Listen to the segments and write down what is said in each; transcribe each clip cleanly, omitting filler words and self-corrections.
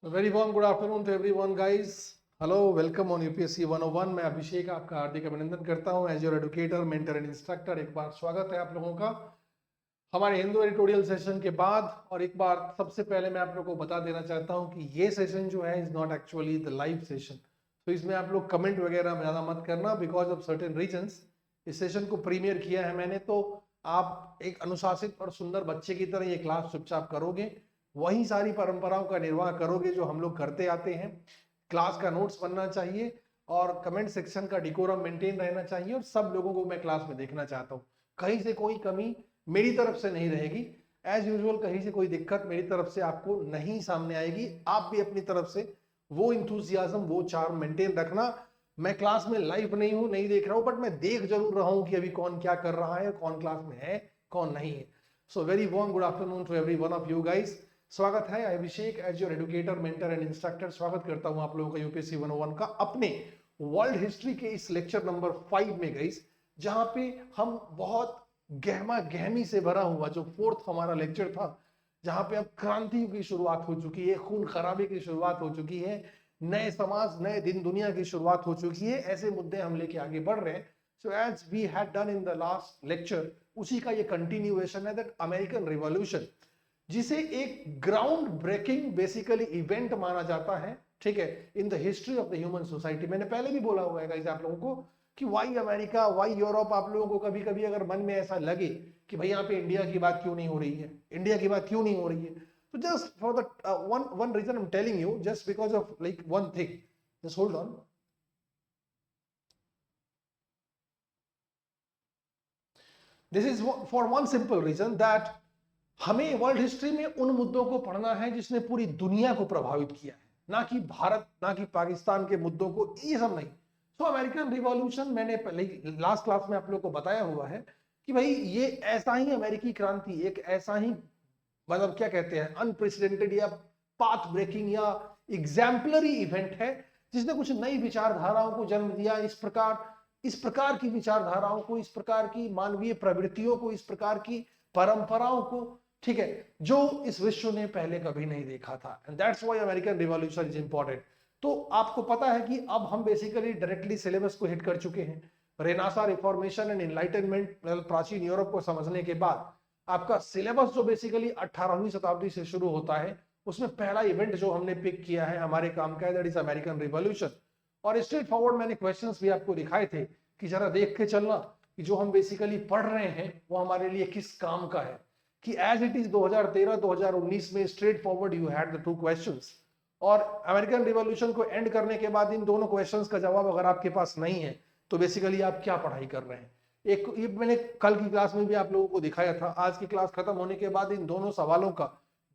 A very warm good afternoon to everyone, guys. Hello, welcome on UPSC 101. मैं अभिषेक आपका हार्दिक अभिनंदन करता हूं as your educator, mentor and instructor. एक बार स्वागत है आप लोगों का हमारे हिंदू एडिटोरियल सेशन के बाद। और एक बार सबसे पहले मैं आप लोगों को बता देना चाहता हूं कि ये सेशन जो है is not actually the live session. तो इसमें आप लोग कमेंट वगैरह ज़्यादा मत करना बिकॉज ऑफ सर्टेन रीजंस। इस सेशन को प्रीमियर किया है मैंने, तो आप एक अनुशासित और सुंदर बच्चे की तरह ये क्लास चुपचाप करोगे, वही सारी परंपराओं का निर्वाह करोगे जो हम लोग करते आते हैं। क्लास का नोट्स बनना चाहिए और कमेंट सेक्शन का डिकोरम मेंटेन रहना चाहिए और सब लोगों को मैं क्लास में देखना चाहता हूँ। कहीं से कोई कमी मेरी तरफ से नहीं रहेगी। एज यूजुअल कहीं से कोई दिक्कत मेरी तरफ से आपको नहीं सामने आएगी। आप भी अपनी तरफ से वो इंथुजियाज्म, वो चार्म मेंटेन रखना। मैं क्लास में लाइव नहीं हूं, नहीं देख रहा हूं, बट मैं देख जरूर रहा हूं कि अभी कौन क्या कर रहा है, कौन क्लास में है, कौन नहीं है। So very warm good afternoon to everyone of you guys. स्वागत है Abhishek as your educator, mentor and instructor. स्वागत करता हूं आप लोगों का यूपीएससी 101 का अपने वर्ल्ड हिस्ट्री के इस लेक्चर नंबर 5 में गाइस, जहां पे हम बहुत गहमा गहमी से भरा हुआ जो फोर्थ हमारा लेक्चर था, जहां पे अब क्रांति की शुरुआत हो चुकी है, खून खराबे की शुरुआत हो चुकी है, नए समाज नए दिन दुनिया की शुरुआत हो चुकी है। ऐसे मुद्दे हम लेके आगे बढ़ रहे हैं। So as we had done in the last lecture, उसी का ये कंटिन्यूएशन है, दैट अमेरिकन रिवॉल्यूशन, जिसे एक ग्राउंड ब्रेकिंग बेसिकली इवेंट माना जाता है, ठीक है, in the history of the human society. मैंने पहले भी बोला हुआ है गाइस आप लोगों को कि वाई अमेरिका, वाई यूरोप। आप लोगों को कभी कभी अगर मन में ऐसा लगे कि भाई यहाँ पे इंडिया की बात क्यों नहीं हो रही है, इंडिया की बात क्यों नहीं हो रही है, तो just for the one reason I am telling you, just because of like one thing, just hold on. This is for one simple reason that हमें वर्ल्ड हिस्ट्री में उन मुद्दों को पढ़ना है जिसने पूरी दुनिया को प्रभावित किया है, ना कि भारत, ना कि पाकिस्तान के मुद्दों को, ये सब नहीं। सो अमेरिकन रिवॉल्यूशन मैंने पहले लास्ट क्लास में आप लोगों को बताया हुआ है कि भाई ये ऐसा ही अमेरिकी क्रांति, एक ऐसा ही मतलब क्या कहते हैं अनप्रेसिडेंटेड या पाथ ब्रेकिंग या एग्जाम्पलरी इवेंट है, जिसने कुछ नई विचारधाराओं को जन्म दिया। इस प्रकार की विचारधाराओं को, इस प्रकार की मानवीय प्रवृत्तियों को, इस प्रकार की परंपराओं को, ठीक है, जो इस विश्व ने पहले कभी नहीं देखा था। And that's why American revolution is important. तो आपको पता है कि अब हम बेसिकली डायरेक्टली सिलेबस को हिट कर चुके हैं। रेनासा, रिफॉर्मेशन एंड एनलाइटनमेंट, प्राचीन यूरोप को समझने के बाद आपका सिलेबस जो बेसिकली 18वीं शताब्दी से शुरू होता है, उसमें पहला इवेंट जो हमने पिक किया है हमारे काम का, दैट इज अमेरिकन रिवॉल्यूशन। और स्ट्रेट फॉरवर्ड मैंने क्वेश्चंस भी आपको दिखाए थे कि जरा देख के चलना कि जो हम बेसिकली पढ़ रहे हैं वो हमारे लिए किस काम का है। कि एज इट इज 2013-2019 में straight forward you had the two questions, और अमेरिकन रिवॉल्यूशन को एंड करने के बाद इन दोनों क्वेश्चंस का जवाब अगर आपके पास नहीं है तो बेसिकली आप क्या पढ़ाई कर रहे हैं। एक ये मैंने कल की क्लास में भी आप लोगों को दिखाया था। आज की क्लास खत्म होने के बाद इन दोनों सवालों का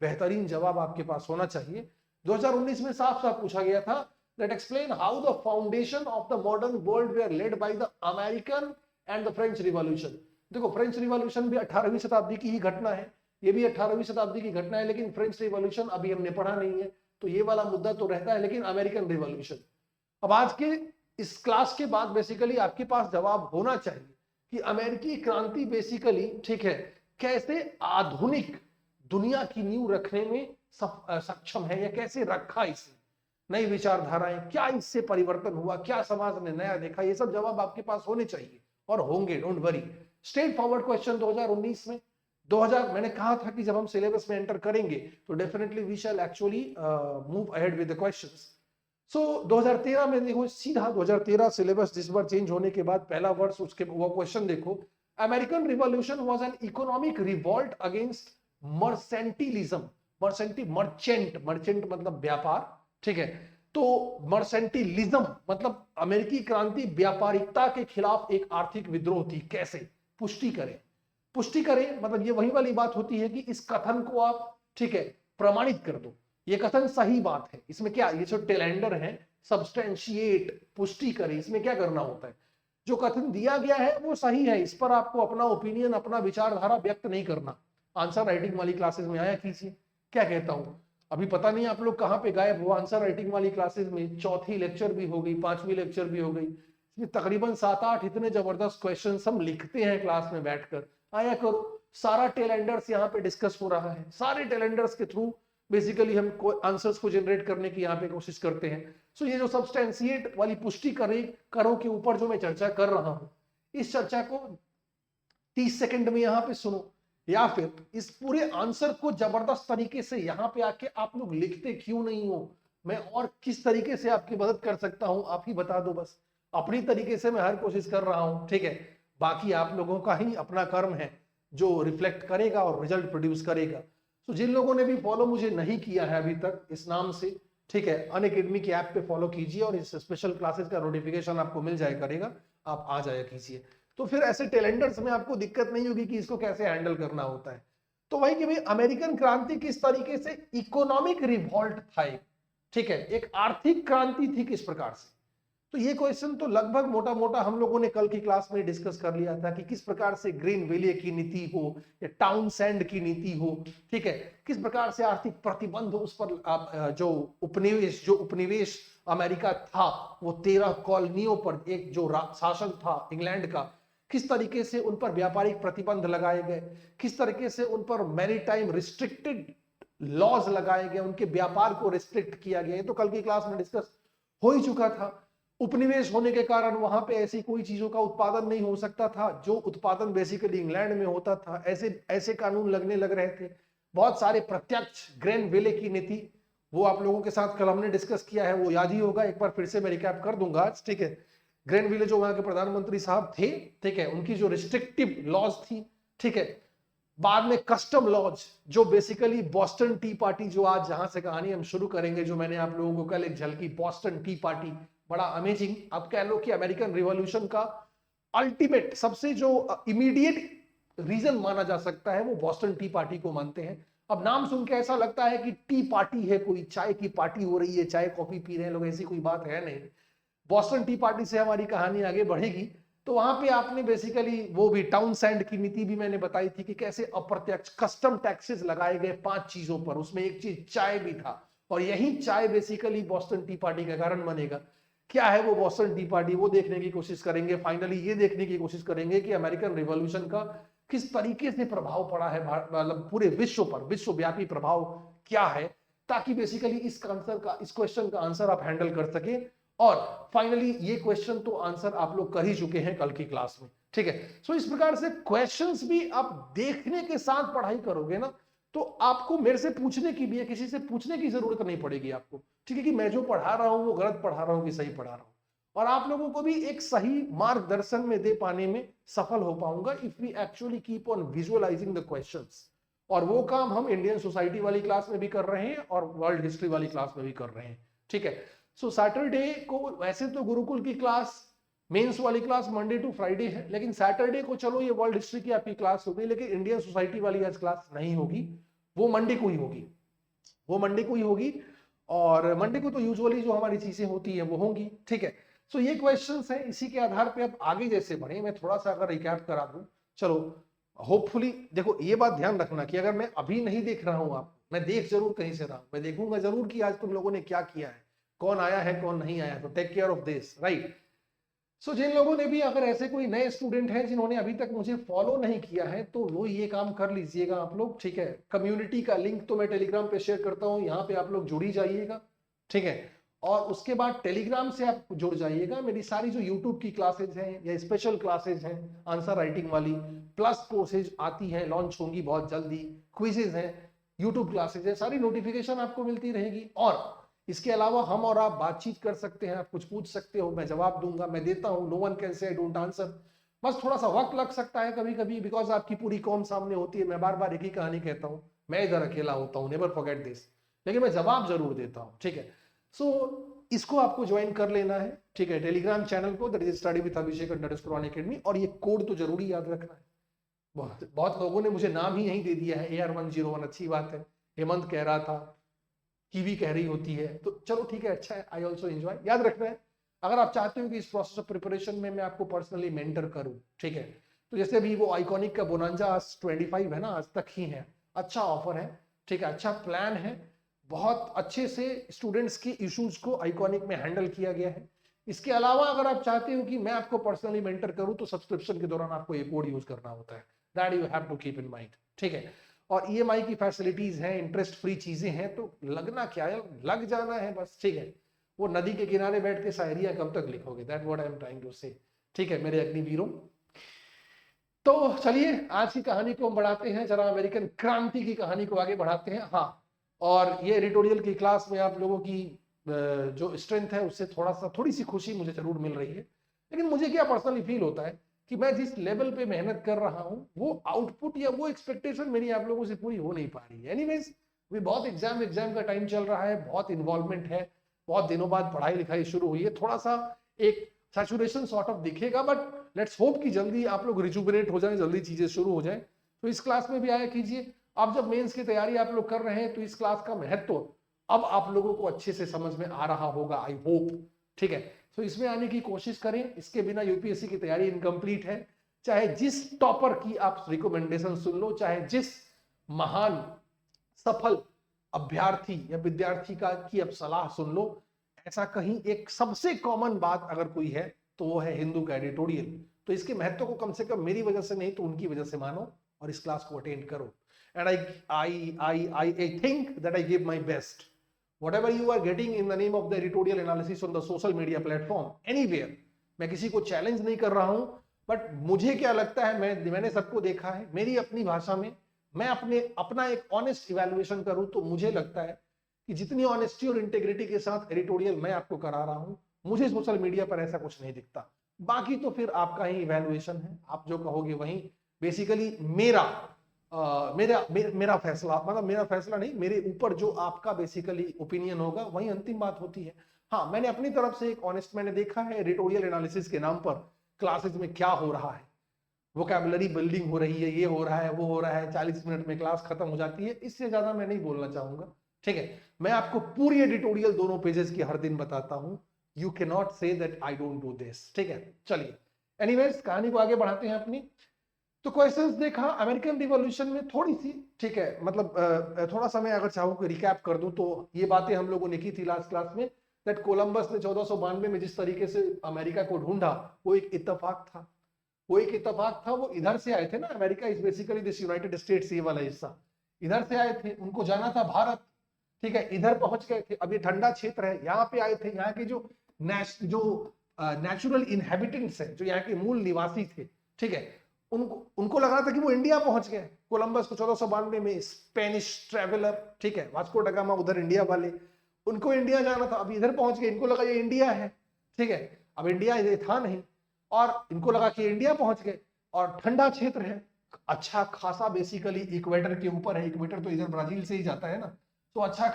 बेहतरीन जवाब आपके पास होना चाहिए। 2019 में साफ साफ पूछा गया था that explain how the foundation of the modern world were led by the American and the French Revolution। देखो, फ्रेंच रिवॉल्यूशन भी 18वीं शताब्दी की ही घटना है, ये भी 18वीं शताब्दी की घटना है, लेकिन फ्रेंच रिवॉल्यूशन अभी हमने पढ़ा नहीं है, तो ये वाला मुद्दा तो रहता है। लेकिन अमेरिकन रिवॉल्यूशन, अब आज के इस क्लास के बाद बेसिकली आपके पास जवाब होना चाहिए कि अमेरिकी क्रांति बेसिकली, ठीक है, कैसे आधुनिक दुनिया की नींव रखने में सक्षम है, या कैसे रखा इसने, नई विचारधाराएं, क्या इससे परिवर्तन हुआ, क्या समाज ने नया देखा, ये सब जवाब आपके पास होने चाहिए और होंगे, don't worry. Straight forward question 2019 में 2000 मैंने कहा था कि जब हम सिलेबस में एंटर करेंगे तो definitely we shall actually move ahead with the questions. So 2013 में देखो, सीधा 2013 सिलेबस जिस बार चेंज होने के बाद पहला वर्ष, उसके वो क्वेश्चन देखो, American revolution was an economic revolt against mercantilism. Merchant, merchant मतलब व्यापार, ठीक है, तो मर्सेंटिलिज्म मतलब अमेरिकी क्रांति व्यापारिकता के खिलाफ एक आर्थिक विद्रोह थी। कैसे पुष्टि करें, पुष्टि करें मतलब ये वही वाली बात होती है कि इस कथन को आप, ठीक है, प्रमाणित कर दो, ये कथन सही बात है। इसमें क्या, ये जो टेलेंडर है, सब्सटेंशिएट, पुष्टि करें, इसमें क्या करना होता है, जो कथन दिया गया है वो सही है, इस पर आपको अपना ओपिनियन, अपना विचारधारा व्यक्त नहीं करना। आंसर राइटिंग वाली क्लासेस में आया कीजिए। क्या कहता हूं, अभी पता नहीं आप लोग कहां पे गायब हो। आंसर राइटिंग वाली क्लासेस में चौथी लेक्चर भी हो गई, पांचवी लेक्चर भी हो गई, इसमें तकरीबन 7-8 इतने जबरदस्त क्वेश्चन हम लिखते हैं क्लास में बैठकर। आया करो, सारा टेलेंडर्स यहाँ पे डिस्कस हो रहा है, सारे टेलेंडर्स के थ्रू बेसिकली हम आंसर्स को जनरेट करने की यहाँ पे कोशिश करते हैं। सो ये जो सब्सटेंशिएट वाली पुष्टि करो के ऊपर जो मैं चर्चा कर रहा हूं, इस चर्चा को 30 सेकंड में यहाँ पे सुनो, या फिर इस पूरे आंसर को जबरदस्त तरीके से यहाँ पे आके आप लोग लिखते क्यों नहीं हो, मैं और किस तरीके से आपकी मदद कर सकता हूं आप ही बता दो। बस अपनी तरीके से मैं हर कोशिश कर रहा हूं, ठीक है, बाकी आप लोगों का ही अपना कर्म है जो रिफ्लेक्ट करेगा और रिजल्ट प्रोड्यूस करेगा। तो जिन लोगों ने भी फॉलो मुझे नहीं किया है अभी तक इस नाम से, ठीक है, अनअकैडमी की ऐप पे फॉलो कीजिए और इस स्पेशल क्लासेस का नोटिफिकेशन आपको मिल जाया करेगा, आप आ जाया कीजिए। तो फिर ऐसे टैलेंटर्स में आपको दिक्कत नहीं होगी कि इसको कैसे हैंडल करना होता है। तो वही कि भाई अमेरिकन क्रांति किस तरीके से इकोनॉमिक रिवॉल्ट था, ठीक है, एक आर्थिक क्रांति थी किस प्रकार से। तो ये क्वेश्चन तो लगभग मोटा मोटा हम लोगों ने कल की क्लास में डिस्कस कर लिया था कि किस प्रकार से ग्रीनविले की नीति हो या टाउनसेंड की नीति हो, ठीक है, किस प्रकार से आर्थिक प्रतिबंध उस पर जो उपनिवेश अमेरिका था वो 13 कॉलोनियों पर एक जो शासन था इंग्लैंड का, किस तरीके से उन पर व्यापारिक प्रतिबंध लगाए गए, किस तरीके से उन पर मैरीटाइम रिस्ट्रिक्टेड लॉज लगाए गए, उनके व्यापार को रिस्ट्रिक्ट किया गया। तो कल की क्लास में डिस्कस हो ही चुका था। उपनिवेश होने के कारण वहां पे ऐसी कोई चीजों का उत्पादन नहीं हो सकता था जो उत्पादन बेसिकली इंग्लैंड में होता था, ऐसे कानून लगने लग रहे थे। बहुत सारे प्रत्यक्ष ग्रेनविले की नीति, वो आप लोगों के साथ कल हमने डिस्कस किया है, वो याद ही होगा, एक बार फिर से मैं रिकैप कर दूंगा आज, ठीक है। ग्रेनविले जो वहां के प्रधानमंत्री साहब थे, ठीक है, उनकी जो रिस्ट्रिक्टिव लॉज थी, ठीक है। बाद में कस्टम लॉज जो बेसिकली बॉस्टन टी पार्टी, जो आज जहां से कहानी हम शुरू करेंगे, जो मैंने आप लोगों को कल एक झलकी, बॉस्टन टी पार्टी बड़ा अमेजिंग, आप कह लो कि अमेरिकन रिवॉल्यूशन का अल्टीमेट सबसे जो इमीडिएट रीजन माना जा सकता है वो बॉस्टन टी पार्टी को मानते हैं। अब नाम सुन के ऐसा लगता है कि टी पार्टी है, कोई चाय की पार्टी हो रही है, चाय कॉफी पी रहे हैं लोग, ऐसी कोई बात है नहीं। बॉस्टन टी पार्टी से हमारी कहानी आगे बढ़ेगी। तो वहां पे आपने बेसिकली वो भी टाउनसेंड की नीति भी मैंने बताई थी कि कैसे अप्रत्यक्ष कस्टम टैक्सेस लगाए गए 5 चीजों पर, उसमें एक चीज चाय भी था, और यही चाय बेसिकली बॉस्टन टी पार्टी का कारण बनेगा। क्या है वो बॉस्टन टी पार्टी, वो देखने की कोशिश करेंगे। फाइनली ये देखने की कोशिश करेंगे कि अमेरिकन रिवॉल्यूशन का किस तरीके से प्रभाव पड़ा है, मतलब पूरे विश्व पर, विश्वव्यापी प्रभाव क्या है, ताकि बेसिकली इस क्वेश्चन का आंसर आप हैंडल कर सके। और फाइनली ये क्वेश्चन तो आंसर आप लोग कर ही चुके हैं कल की क्लास में, ठीक है। सो इस प्रकार से क्वेश्चंस भी आप देखने के साथ पढ़ाई करोगे ना, तो आपको मेरे से पूछने की भी, किसी से पूछने की जरूरत नहीं पड़ेगी आपको, ठीक है, कि मैं जो पढ़ा रहा हूं वो गलत पढ़ा रहा हूं कि सही पढ़ा रहा हूं। और आप लोगों को भी एक सही मार्गदर्शन में दे पाने में सफल हो पाऊंगा if we actually keep on visualizing the questions. और वो काम हम इंडियन सोसाइटी वाली क्लास में भी कर रहे हैं और वर्ल्ड हिस्ट्री वाली क्लास में भी कर रहे हैं, ठीक है। सो सैटरडे को वैसे तो गुरुकुल की क्लास, मेंस वाली क्लास मंडे टू फ्राइडे है, लेकिन सैटरडे को चलो ये वर्ल्ड हिस्ट्री की आपकी क्लास होगी, लेकिन इंडियन सोसाइटी वाली आज क्लास नहीं होगी, वो मंडे को ही होगी, वो मंडे को ही होगी। और मंडे को तो यूजुअली जो हमारी चीजें होती है वो होंगी, ठीक है। सो ये क्वेश्चंस हैं, इसी के आधार पे अब आगे जैसे बढ़े, मैं थोड़ा सा अगर रिकैप करा दूं, चलो होपफुली देखो ये बात ध्यान रखना कि अगर मैं अभी नहीं देख रहा हूं आप, मैं देख जरूर कहीं से रहा हूं, मैं देखूंगा जरूर कि आज तुम लोगों ने क्या किया है, कौन आया है कौन नहीं आया, तो take care of this, right. So जिन लोगों ने भी, अगर ऐसे कोई नए स्टूडेंट हैं जिन्होंने अभी तक मुझे फॉलो नहीं किया है, तो वो ये काम कर लीजिएगा आप लोग, ठीक है। कम्युनिटी का लिंक तो मैं टेलीग्राम पे शेयर करता हूँ, यहाँ पे आप लोग जुड़ ही जाइएगा, ठीक है। और उसके बाद टेलीग्राम से आप जुड़ जाइएगा, मेरी सारी जो यूट्यूब की क्लासेज हैं या स्पेशल क्लासेज हैं आंसर राइटिंग वाली, प्लस कोर्सेज आती हैं, लॉन्च होंगी बहुत जल्दी, क्विजेज हैं, यूट्यूब क्लासेज है, सारी नोटिफिकेशन आपको मिलती रहेगी। और इसके अलावा हम और आप बातचीत कर सकते हैं, आप कुछ पूछ सकते हो, मैं जवाब दूंगा, मैं देता हूं, no one can say I don't answer. बस थोड़ा सा वक्त लग सकता है कभी कभी, बिकॉज आपकी पूरी कौम सामने होती है, मैं बार बार एक ही कहानी कहता हूं, मैं इधर अकेला होता हूं, नेवर फॉरगेट दिस, लेकिन मैं जवाब जरूर देता हूं, ठीक है। सो इसको आपको ज्वाइन कर लेना है, ठीक है, टेलीग्राम चैनल को, that is study with Abhishek _Unacademy, और ये कोड तो जरूरी याद रखना है। बहुत लोगों ने मुझे नाम ही नहीं दे दिया है, AR101, अच्छी बात है, हेमंत कह रहा था, कीवी कह रही होती है, तो चलो ठीक है, अच्छा है, आई ऑल्सो एंजॉय। याद रखना है, अगर आप चाहते हो कि इस प्रोसेस ऑफ प्रिपरेशन में मैं आपको पर्सनली मेंटर करूं, ठीक है, तो जैसे अभी वो आइकॉनिक का बोनांजा आज 25 है ना, आज तक ही है, अच्छा ऑफर है, ठीक है, अच्छा प्लान है, बहुत अच्छे से स्टूडेंट्स के इश्यूज को आइकॉनिक में हैंडल किया गया है। इसके अलावा अगर आप चाहते हो कि मैं आपको पर्सनली मेंटर करूं, तो सब्सक्रिप्शन के दौरान आपको ये कोड यूज करना होता है, that you have to keep in mind, ठीक है। और ईएमआई की फैसिलिटीज हैं, इंटरेस्ट फ्री चीजें हैं, तो लगना क्या है, लग जाना है बस, ठीक है। वो नदी के किनारे बैठ के शायरियां कब तक लिखोगे, that what I am trying to say, ठीक है मेरे अग्निवीरों। तो चलिए आज की कहानी को हम बढ़ाते हैं, जरा अमेरिकन क्रांति की कहानी को आगे बढ़ाते हैं। हाँ, और ये एडिटोरियल की क्लास में आप लोगों की जो स्ट्रेंथ है उससे थोड़ी सी खुशी मुझे जरूर मिल रही है। लेकिन मुझे क्या पर्सनली फील होता है कि मैं जिस लेवल पे मेहनत कर रहा हूं वो आउटपुट या वो एक्सपेक्टेशन मेरी आप लोगों से पूरी हो नहीं पा रही है। एनीवेज, भी बहुत एग्जाम का टाइम चल रहा है, बहुत इन्वॉल्वमेंट है, बहुत दिनों बाद पढ़ाई लिखाई शुरू हुई है, थोड़ा सा एक सैचुरेशन सॉर्ट ऑफ दिखेगा, बट लेट्स होप कि जल्दी आप लोग रिजुबिनेट हो जाएं, जल्दी चीजें शुरू हो जाएं। तो इस क्लास में भी आया कीजिए। अब जब मेंस की तैयारी आप लोग कर रहे हैं तो इस क्लास का महत्व अब आप लोगों को अच्छे से समझ में आ रहा होगा, आई होप, ठीक है। तो इसमें आने की कोशिश करें, इसके बिना यूपीएससी की तैयारी इनकम्प्लीट है। चाहे जिस टॉपर की आप रिकमेंडेशन सुन लो, चाहे जिस महान सफल अभ्यर्थी या विद्यार्थी का की आप सलाह सुन लो, ऐसा कहीं एक सबसे कॉमन बात अगर कोई है तो वो है हिंदू का एडिटोरियल। तो इसके महत्व को कम से कम मेरी वजह से नहीं तो उनकी वजह से मानो और इस क्लास को अटेंड करो। And I think that I give my best. Whatever you are getting in the name of the editorial analysis on the social media platform, anywhere, मैं किसी को चैलेंज नहीं कर रहा हूं, बट मुझे क्या लगता है, मैंने सबको देखा है, मेरी अपनी भाषा में मैं अपना एक ऑनेस्ट इवैल्यूएशन करूं तो मुझे लगता है कि जितनी ऑनेस्टी और इंटेग्रिटी के साथ एडिटोरियल मैं आपको करा रहा हूं, मुझे सोशल मीडिया पर ऐसा कुछ नहीं दिखता। बाकी तो फिर आपका ही इवैल्यूएशन है, आप जो कहोगे वही बेसिकली मेरा फैसला, मतलब मेरा फैसला नहीं, मेरे ऊपर जो आपका बेसिकली ओपिनियन होगा वही अंतिम बात होती है। हाँ, मैंने अपनी तरफ से एक ऑनेस्ट मैंने देखा है एडिटोरियल एनालिसिस के नाम पर क्लासेस में क्या हो रहा है, वोकैबुलरी बिल्डिंग हो रही है, ये हो रहा है, वो हो रहा है, 40 मिनट में क्लास खत्म हो जाती है, इससे ज्यादा मैं नहीं बोलना चाहूंगा, ठीक है। मैं आपको पूरी एडिटोरियल दोनों पेजेस की हर दिन बताता हूं, you can not say that I don't do this, ठीक है। चलिए एनीवेज कहानी को आगे बढ़ाते हैं अपनी। तो क्वेश्चंस देखा अमेरिकन रिवॉल्यूशन में थोड़ी सी, ठीक है, मतलब थोड़ा सा मैं अगर चाहूँ कि रिकैप कर दूं तो ये बातें हम लोगों ने की थी लास्ट क्लास में, दैट कोलंबस ने 1492 में जिस तरीके से अमेरिका को ढूंढा वो एक इत्तेफाक था, वो एक इत्तेफाक था। वो इधर से आए थे ना, America is basically this United states, ये वाला हिस्सा इधर से आए थे, उनको जाना था भारत, ठीक है, इधर पहुंच गए थे। अब ये ठंडा क्षेत्र है, यहाँ पे आए थे, यहाँ के जो नेचुरल इनहेबिटेंट्स है, जो यहाँ के मूल निवासी थे, ठीक है, उनको लग रहा था कि वो इंडिया पहुंच गए। कोलंबस को 1492 में स्पेनिश ट्रेवलर, ठीक है, वास्को ड गामा उधर इंडिया वाले, उनको इंडिया जाना था, अब इधर पहुंच गए, इनको लगा ये इंडिया है, ठीक है, अब इंडिया ये था नहीं, और इनको लगा कि इंडिया पहुंच गए, और ठंडा क्षेत्र है, अच्छा खासा बेसिकली इक्वेटर के ऊपर है, इक्वेटर तो इधर ब्राजील से ही जाता है ना, तो अच्छा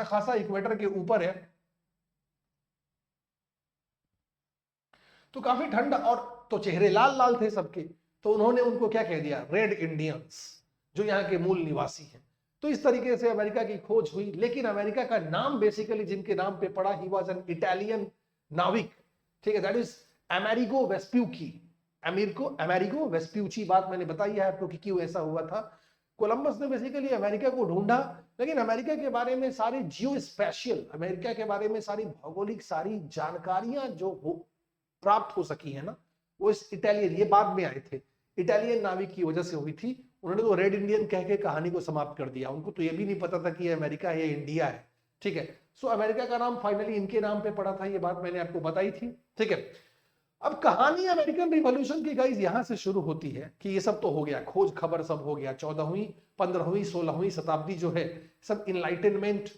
खासा इक्वेटर के ऊपर है, तो काफी ठंडा, और तो चेहरे लाल लाल थे सबके, तो उन्होंने उनको क्या कह दिया, रेड इंडियंस, जो यहाँ के मूल निवासी हैं। तो इस तरीके से अमेरिका की खोज हुई, लेकिन अमेरिका का नाम बेसिकली जिनके नाम पे पड़ा, ही वाज एन इटालियन नाविक, ठीक है, दैट इज अमेरिगो वेस्प्यूची। अमेरिगो वेस्प्यूची, बात मैंने बताई है आपको कि क्यों ऐसा हुआ था। कोलंबस ने बेसिकली अमेरिका को ढूंढा, लेकिन अमेरिका के बारे में सारी जियो स्पेशियल, अमेरिका के बारे में सारी भौगोलिक सारी जानकारियां जो प्राप्त हो सकी है ना, वो इस इटालियन, ये बाद में आए थे, इटालियन नाविक की वजह से हुई थी। उन्होंने तो रेड इंडियन कह के कहानी को समाप्त कर दिया, उनको तो ये भी नहीं पता था कि ये अमेरिका है, ये इंडिया है, ठीक है। सो अमेरिका का नाम फाइनली इनके नाम पे पड़ा था, ये बात मैंने आपको बताई थी, ठीक है। अब कहानी अमेरिकन रिवॉल्यूशन की गाइस यहां से शुरू होती है कि ये सब तो हो गया, खोज खबर सब हो गया, 14वीं 15वीं 16वीं शताब्दी जो है सब इनलाइटनमेंट,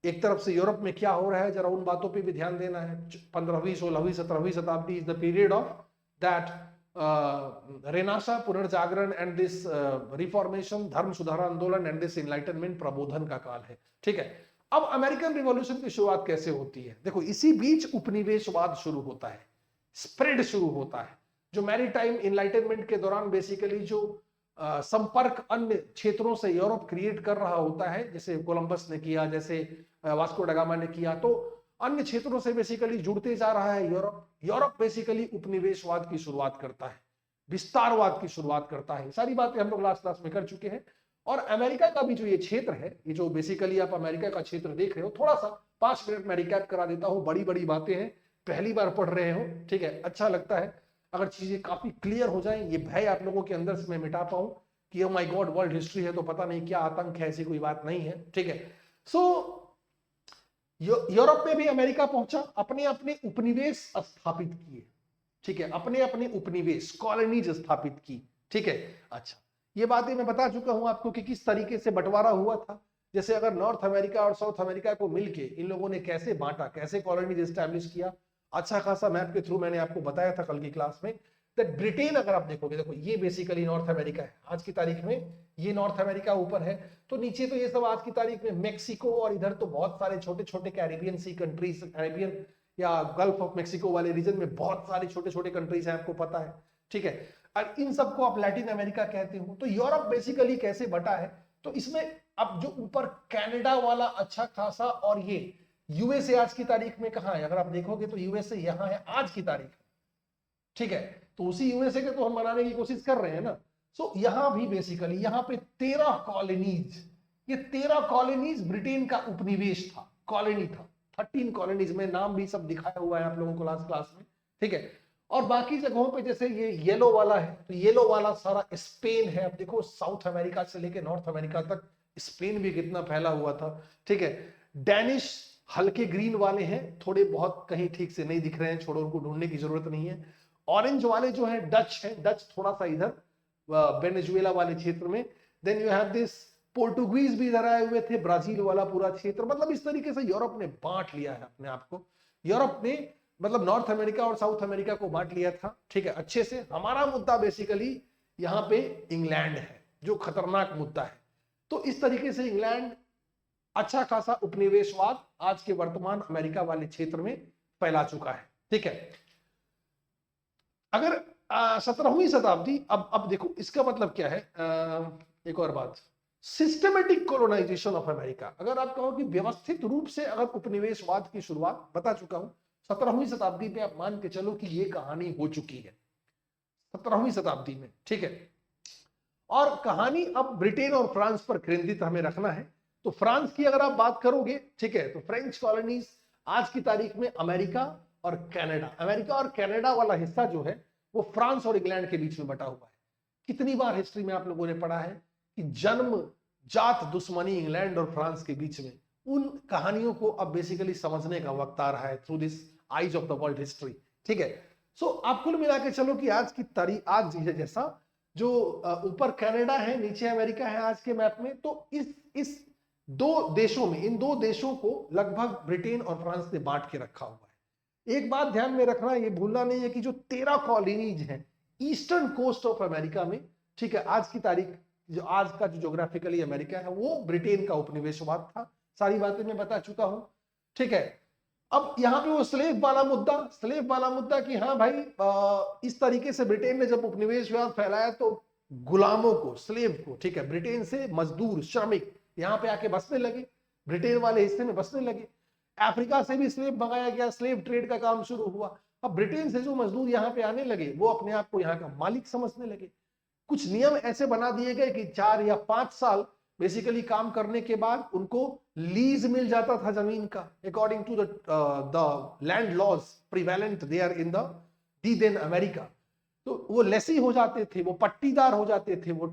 एक तरफ से यूरोप में क्या हो रहा है जरा उन बातों पे भी ध्यान देना है। 15वीं 16वीं 17वीं शताब्दी is the period of that renaissance, पुनर्जागरण, एंड दिस रिफॉर्मेशन, धर्म सुधार आंदोलन, एंड दिस इनलाइटनमेंट, प्रबोधन का काल है, ठीक है। अब अमेरिकन रिवॉल्यूशन की शुरुआत कैसे होती है, देखो इसी बीच उपनिवेशवाद शुरू होता है, स्प्रेड शुरू होता है, जो मैरीटाइम इनलाइटनमेंट के दौरान बेसिकली जो संपर्क अन्य क्षेत्रों से यूरोप क्रिएट कर रहा होता है, जैसे कोलंबस ने किया, जैसे वास्को ड गामा ने किया, तो अन्य क्षेत्रों से बेसिकली जुड़ते जा रहा है यूरोप बेसिकली उपनिवेशवाद की शुरुआत करता है, विस्तारवाद की शुरुआत करता है। सारी बातें हम लोग लास्ट क्लास में कर चुके हैं। और अमेरिका का भी जो ये क्षेत्र है, ये जो बेसिकली आप अमेरिका का क्षेत्र देख रहे हो, थोड़ा सा 5 मिनट में रिकैप करा देता हूँ, बड़ी बड़ी बातें हैं, पहली बार पढ़ रहे हो, ठीक है, अच्छा लगता है अगर चीजें काफी क्लियर हो जाएं, ये भय आप लोगों के अंदर से मैं मिटा पाऊं कि oh my God world history है तो पता नहीं क्या आतंक है, ऐसी कोई बात नहीं है, ठीक है। सो यूरोप में भी अमेरिका पहुंचा, अपने अपने उपनिवेश स्थापित किए, ठीक है, अपने अपने उपनिवेश कॉलोनीज स्थापित की, ठीक है। अच्छा, ये बातें मैं बता चुका हूं आपको कि किस तरीके से बंटवारा हुआ था। जैसे अगर नॉर्थ अमेरिका और साउथ अमेरिका को मिलके इन लोगों ने कैसे बांटा, कैसे कॉलोनीज एस्टैब्लिश किया, अच्छा खासा मैप के थ्रू मैंने आपको बताया था कल की क्लास में। दैट ब्रिटेन अगर आप देखोगे, देखो ये बेसिकली नॉर्थ अमेरिका है आज की तारीख में, ये नॉर्थ अमेरिका ऊपर है, तो नीचे तो ये सब आज की तारीख में मेक्सिको, और इधर तो बहुत सारे छोटे छोटे कैरिबियन सी कंट्रीज, कैरिबियन या गल्फ ऑफ मेक्सिको वाले रीजन में बहुत सारे छोटे छोटे कंट्रीज हैं, आपको पता है, ठीक है। और इन सबको आप लैटिन अमेरिका कहते हो। तो यूरोप बेसिकली कैसे बटा है, तो इसमें अब जो ऊपर कनाडा वाला अच्छा खासा, और ये यूएसए आज की तारीख में कहां है, अगर आप देखोगे तो यूएसए यहां है आज की तारीख में, ठीक है। तो उसी यूएसए के तो हम बनाने की कोशिश कर रहे हैं ना। सो यहां भी बेसिकली यहां पे 13 कॉलोनीज, ये 13 कॉलोनीज ब्रिटेन का उपनिवेश था, कॉलोनी था। 13 कॉलोनीज में नाम भी सब दिखाया हुआ है आप लोगों को लास्ट क्लास में, ठीक है। और बाकी जगहों पे जैसे ये येलो वाला है, तो येलो वाला सारा स्पेन है। अब देखो साउथ अमेरिका से लेके नॉर्थ अमेरिका तक स्पेन भी कितना फैला हुआ था, ठीक है। डेनिश हल्के ग्रीन वाले हैं, थोड़े बहुत कहीं ठीक से नहीं दिख रहे हैं, छोड़ो, उनको ढूंढने की जरूरत नहीं है। ऑरेंज वाले जो है डच है, डच थोड़ा सा इधर वेनेजुएला वाले क्षेत्र में। Then you have this Portuguese भी इधर आए हुए थे, ब्राजील वाला पूरा क्षेत्र। मतलब इस तरीके से यूरोप ने बांट लिया है अपने आप को। यूरोप ने मतलब नॉर्थ अमेरिका और साउथ अमेरिका को बांट लिया था, ठीक है, अच्छे से। हमारा मुद्दा बेसिकली यहां पे इंग्लैंड है, जो खतरनाक मुद्दा है। तो इस तरीके से इंग्लैंड अच्छा खासा उपनिवेशवाद आज के वर्तमान अमेरिका वाले क्षेत्र में फैला चुका है, ठीक है। अगर 17वीं शताब्दी, अब देखो इसका मतलब क्या है, एक और बात, सिस्टमेटिक कोलोनाइजेशन ऑफ अमेरिका। अगर आप कहो कि व्यवस्थित रूप से अगर उपनिवेशवाद की शुरुआत, बता चुका हूं 17वीं शताब्दी में, आप मान के चलो कि ये कहानी हो चुकी है 17वीं शताब्दी में, ठीक है। और कहानी अब ब्रिटेन और फ्रांस पर केंद्रित हमें रखना है। तो फ्रांस की अगर आप बात करोगे, ठीक है, तो फ्रेंच कॉलोनीज आज की तारीख में अमेरिका और कनाडा, अमेरिका और कनाडा वाला हिस्सा जो है वो फ्रांस और इंग्लैंड के बीच में बटा हुआ है। कितनी बार हिस्ट्री में आप लोगों ने पढ़ा है कि जन्म जात दुश्मनी इंग्लैंड और फ्रांस के बीच में। उन कहानियों को अब बेसिकली समझने का वक्त आ रहा है through this eyes of the world history, ठीक है। सो आप कुल मिला के चलो कि आज की तारीख, आज जैसा जो ऊपर कनाडा है, नीचे अमेरिका है आज के मैप में, तो इस दो देशों में, इन दो देशों को लगभग ब्रिटेन और फ्रांस ने बांट के रखा हुआ है। एक बात ध्यान में रखना, ये भूलना नहीं है कि जो 13 कॉलोनीज हैं ईस्टर्न कोस्ट ऑफ अमेरिका में, ठीक है, आज की तारीख जो आज का जो ज्योग्राफिकली अमेरिका है वो ब्रिटेन का उपनिवेशवाद था। सारी बातें मैं बता चुका हूं, ठीक है। अब यहां पे वो स्लेव वाला मुद्दा कि हाँ भाई, इस तरीके से ब्रिटेन ने जब उपनिवेशवाद फैलाया तो गुलामों को, स्लेव को, ठीक है, ब्रिटेन से मजदूर श्रमिक यहां पे आके बसने लगे, ब्रिटेन वाले हिस्से में बसने लगे। अफ्रीका से भी स्लेव मंगाया गया, स्लेव ट्रेड का काम शुरू हुआ। अब ब्रिटेन से जो मजदूर यहाँ पे आने लगे वो अपने आप को यहाँ का मालिक समझने लगे। कुछ नियम ऐसे बना दिए गए कि 4 या 5 साल बेसिकली काम करने के बाद उनको लीज मिल जाता था जमीन का, according to the land laws prevalent there in the then America. तो वो लेसी हो जाते थे, वो पट्टीदार हो जाते थे, वो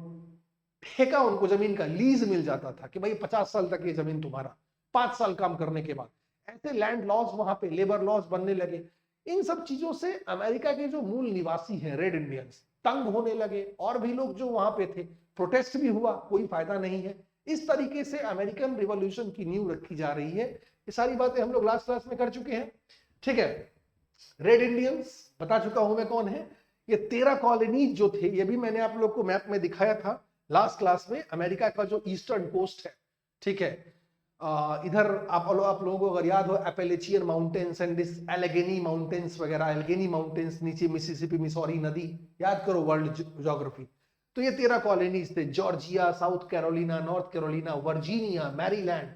ठेका उनको जमीन का लीज मिल जाता था कि भाई 50 साल तक ये जमीन तुम्हारा, 5 साल काम करने के बाद। ऐसे लैंड लॉज वहां पे, लेबर लॉज बनने लगे। इन सब चीजों से अमेरिका के जो मूल निवासी हैं रेड इंडियंस तंग होने लगे, और भी लोग जो वहां पे थे, प्रोटेस्ट भी हुआ, कोई फायदा नहीं है। इस तरीके से अमेरिकन रिवॉल्यूशन की नींव रखी जा रही है। ये सारी बातें हम लोग लास्ट क्लास में कर चुके हैं, ठीक है। रेड इंडियंस बता चुका हूं मैं कौन है। ये 13 कॉलोनीज जो थे, ये भी मैंने आप लोग को मैप में दिखाया था लास्ट क्लास में। अमेरिका का जो ईस्टर्न कोस्ट है, ठीक है, इधर आप लोगों को अगर याद हो, एपेलेचियन माउंटेन्स एंड दिस एलेगेनी माउंटेन्स वगैरह, एल्गेनी माउंटेन्स, नीचे मिसिसिपी मिसौरी नदी, याद करो वर्ल्ड ज्योग्राफी। तो ये 13 कॉलोनीज थे, Georgia, south Carolina, north Carolina, Virginia, Maryland,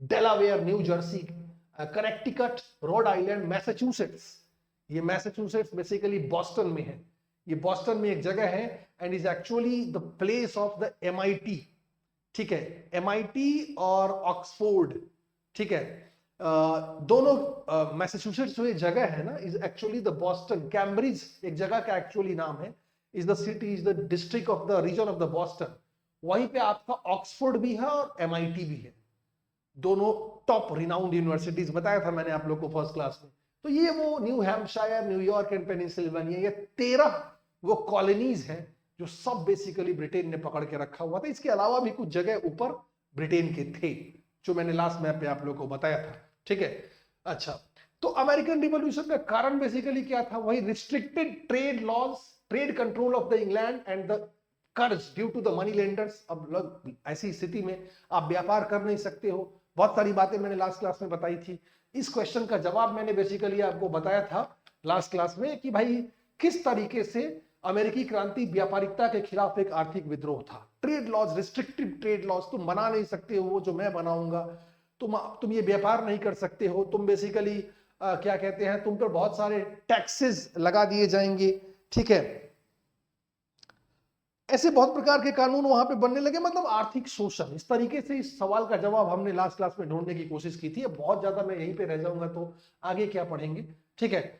Delaware, new Jersey, Connecticut, Rhode Island, Massachusetts. ये मैसाचुसेट्स बेसिकली बॉस्टन में है। ये बॉस्टन में एक जगह है and is actually the place of the MIT, ठीक है, MIT और ऑक्सफोर्ड, ठीक है, दोनों मैसाचुसेट्स जो जगह है ना, is actually the Boston, Cambridge एक जगह का एक्चुअली नाम है। Is the city, is the district of the region of the Boston, वहीं पे आपका ऑक्सफोर्ड भी है और MIT भी है, दोनों टॉप रिनाउंड यूनिवर्सिटीज, बताया था मैंने आप लोग को फर्स्ट क्लास में। तो ये वो new Hampshire, New York and Pennsylvania, ये 13 वो कॉलोनीज हैं जो सब बेसिकली ब्रिटेन ने पकड़ के रखा हुआ था। इसके अलावा भी कुछ जगह ऊपर ब्रिटेन के थे जो मैंने लास्ट मैप पे आप लोग को बताया था, ठीक है। अच्छा, तो अमेरिकन रिवॉल्यूशन का कारण बेसिकली क्या था? वही restricted trade laws, trade control of the England and the कर्ज due to the money lenders. अब लोग ऐसी स्थिति में आप व्यापार कर नहीं सकते हो, बहुत सारी बातें मैंने लास्ट क्लास में बताई थी। इस क्वेश्चन का जवाब मैंने बेसिकली आपको बताया था लास्ट क्लास में कि भाई किस तरीके से अमेरिकी क्रांति व्यापारिकता के खिलाफ एक आर्थिक विद्रोह था। Trade laws, restrictive trade laws, तुम बना नहीं सकते हो वो जो मैं बनाऊंगा, तुम ये व्यापार नहीं कर सकते हो, तुम बेसिकली क्या कहते हैं, तुम पर बहुत सारे टैक्सेस लगा दिए जाएंगे, ठीक है। ऐसे बहुत प्रकार के कानून वहां पे बनने लगे, मतलब आर्थिक शोषण। इस तरीके से इस सवाल का जवाब हमने लास्ट क्लास में ढूंढने की कोशिश की थी। अब बहुत ज्यादा मैं यहीं पे रह जाऊंगा तो आगे क्या पढ़ेंगे, ठीक है।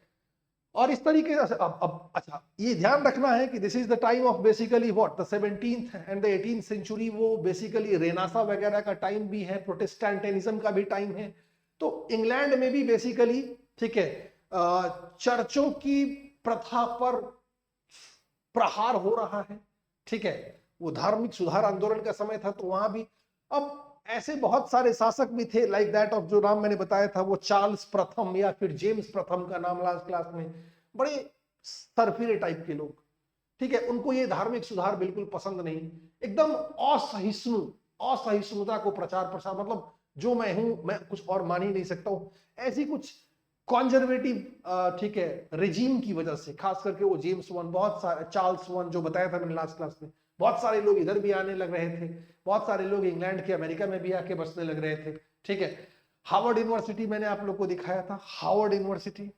और इस तरीके से अब अच्छा, ये ध्यान रखना है कि this is the time of basically what the 17th and the 18th century. वो बेसिकली रेनासा वगैरह का टाइम भी है, प्रोटेस्टेंटिज्म का भी टाइम है। तो इंग्लैंड में भी बेसिकली, ठीक है, चर्चों की प्रथा पर प्रहार हो रहा है, ठीक है। वो धार्मिक सुधार आंदोलन का समय था तो वहां भी अब ऐसे बहुत सारे शासक भी थे, लाइक दैट ऑफ, जो नाम मैंने बताया था वो चार्ल्स प्रथम या फिर जेम्स प्रथम का नाम लास्ट क्लास में, बड़े सरफिरे टाइप के लोग, ठीक है। उनको ये धार्मिक सुधार बिल्कुल पसंद नहीं, एकदम असहिष्णुता को प्रचार प्रसार, मतलब जो मैं हूं मैं कुछ और मान ही नहीं सकता हूं, ऐसी कुछ कॉन्जर्वेटिव, ठीक है, रेजीम की वजह से, खास करके वो जेम्स वन, बहुत सारे चार्ल्स वन जो बताया था मैंने लास्ट क्लास में, बहुत सारे लोग इधर भी आने लग रहे थे, बहुत सारे लोग इंग्लैंड के अमेरिका में भी आके बसने लग रहे थे, ठीक है। हार्वर्ड यूनिवर्सिटी मैंने आप लोग को दिखाया था, हार्वर्ड यूनिवर्सिटी,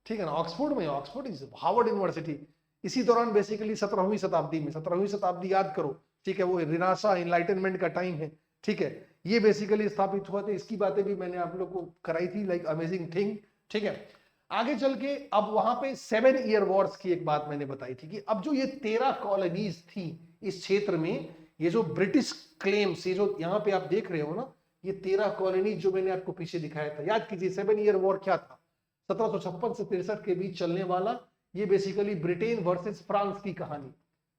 ठीक है ना, ऑक्सफोर्ड में, ऑक्सफोर्ड इज हार्वर्ड यूनिवर्सिटी। इसी दौरान बेसिकली 17वीं शताब्दी में, 17वीं शताब्दी याद करो, ठीक है, वो रिनासा इनलाइटनमेंट का टाइम है, ठीक है, ये बेसिकली स्थापित हुआ था। इसकी बातें भी मैंने आप लोग को कराई थी, लाइक अमेजिंग थिंग, ठीक है। आगे चल के अब वहां पे 7 ईयर वॉर्स की एक बात मैंने बताई थी कि अब जो ये 13 कॉलोनीज थी इस क्षेत्र में, ये जो ब्रिटिश क्लेम्स, ये जो यहाँ पे आप देख रहे हो ना, ये 13 कॉलोनीज जो मैंने आपको पीछे दिखाया था, याद कीजिए 7 ईयर वॉर क्या था, 1756 से 63 के बीच चलने वाला, ये बेसिकली ब्रिटेन वर्सेस फ्रांस की कहानी।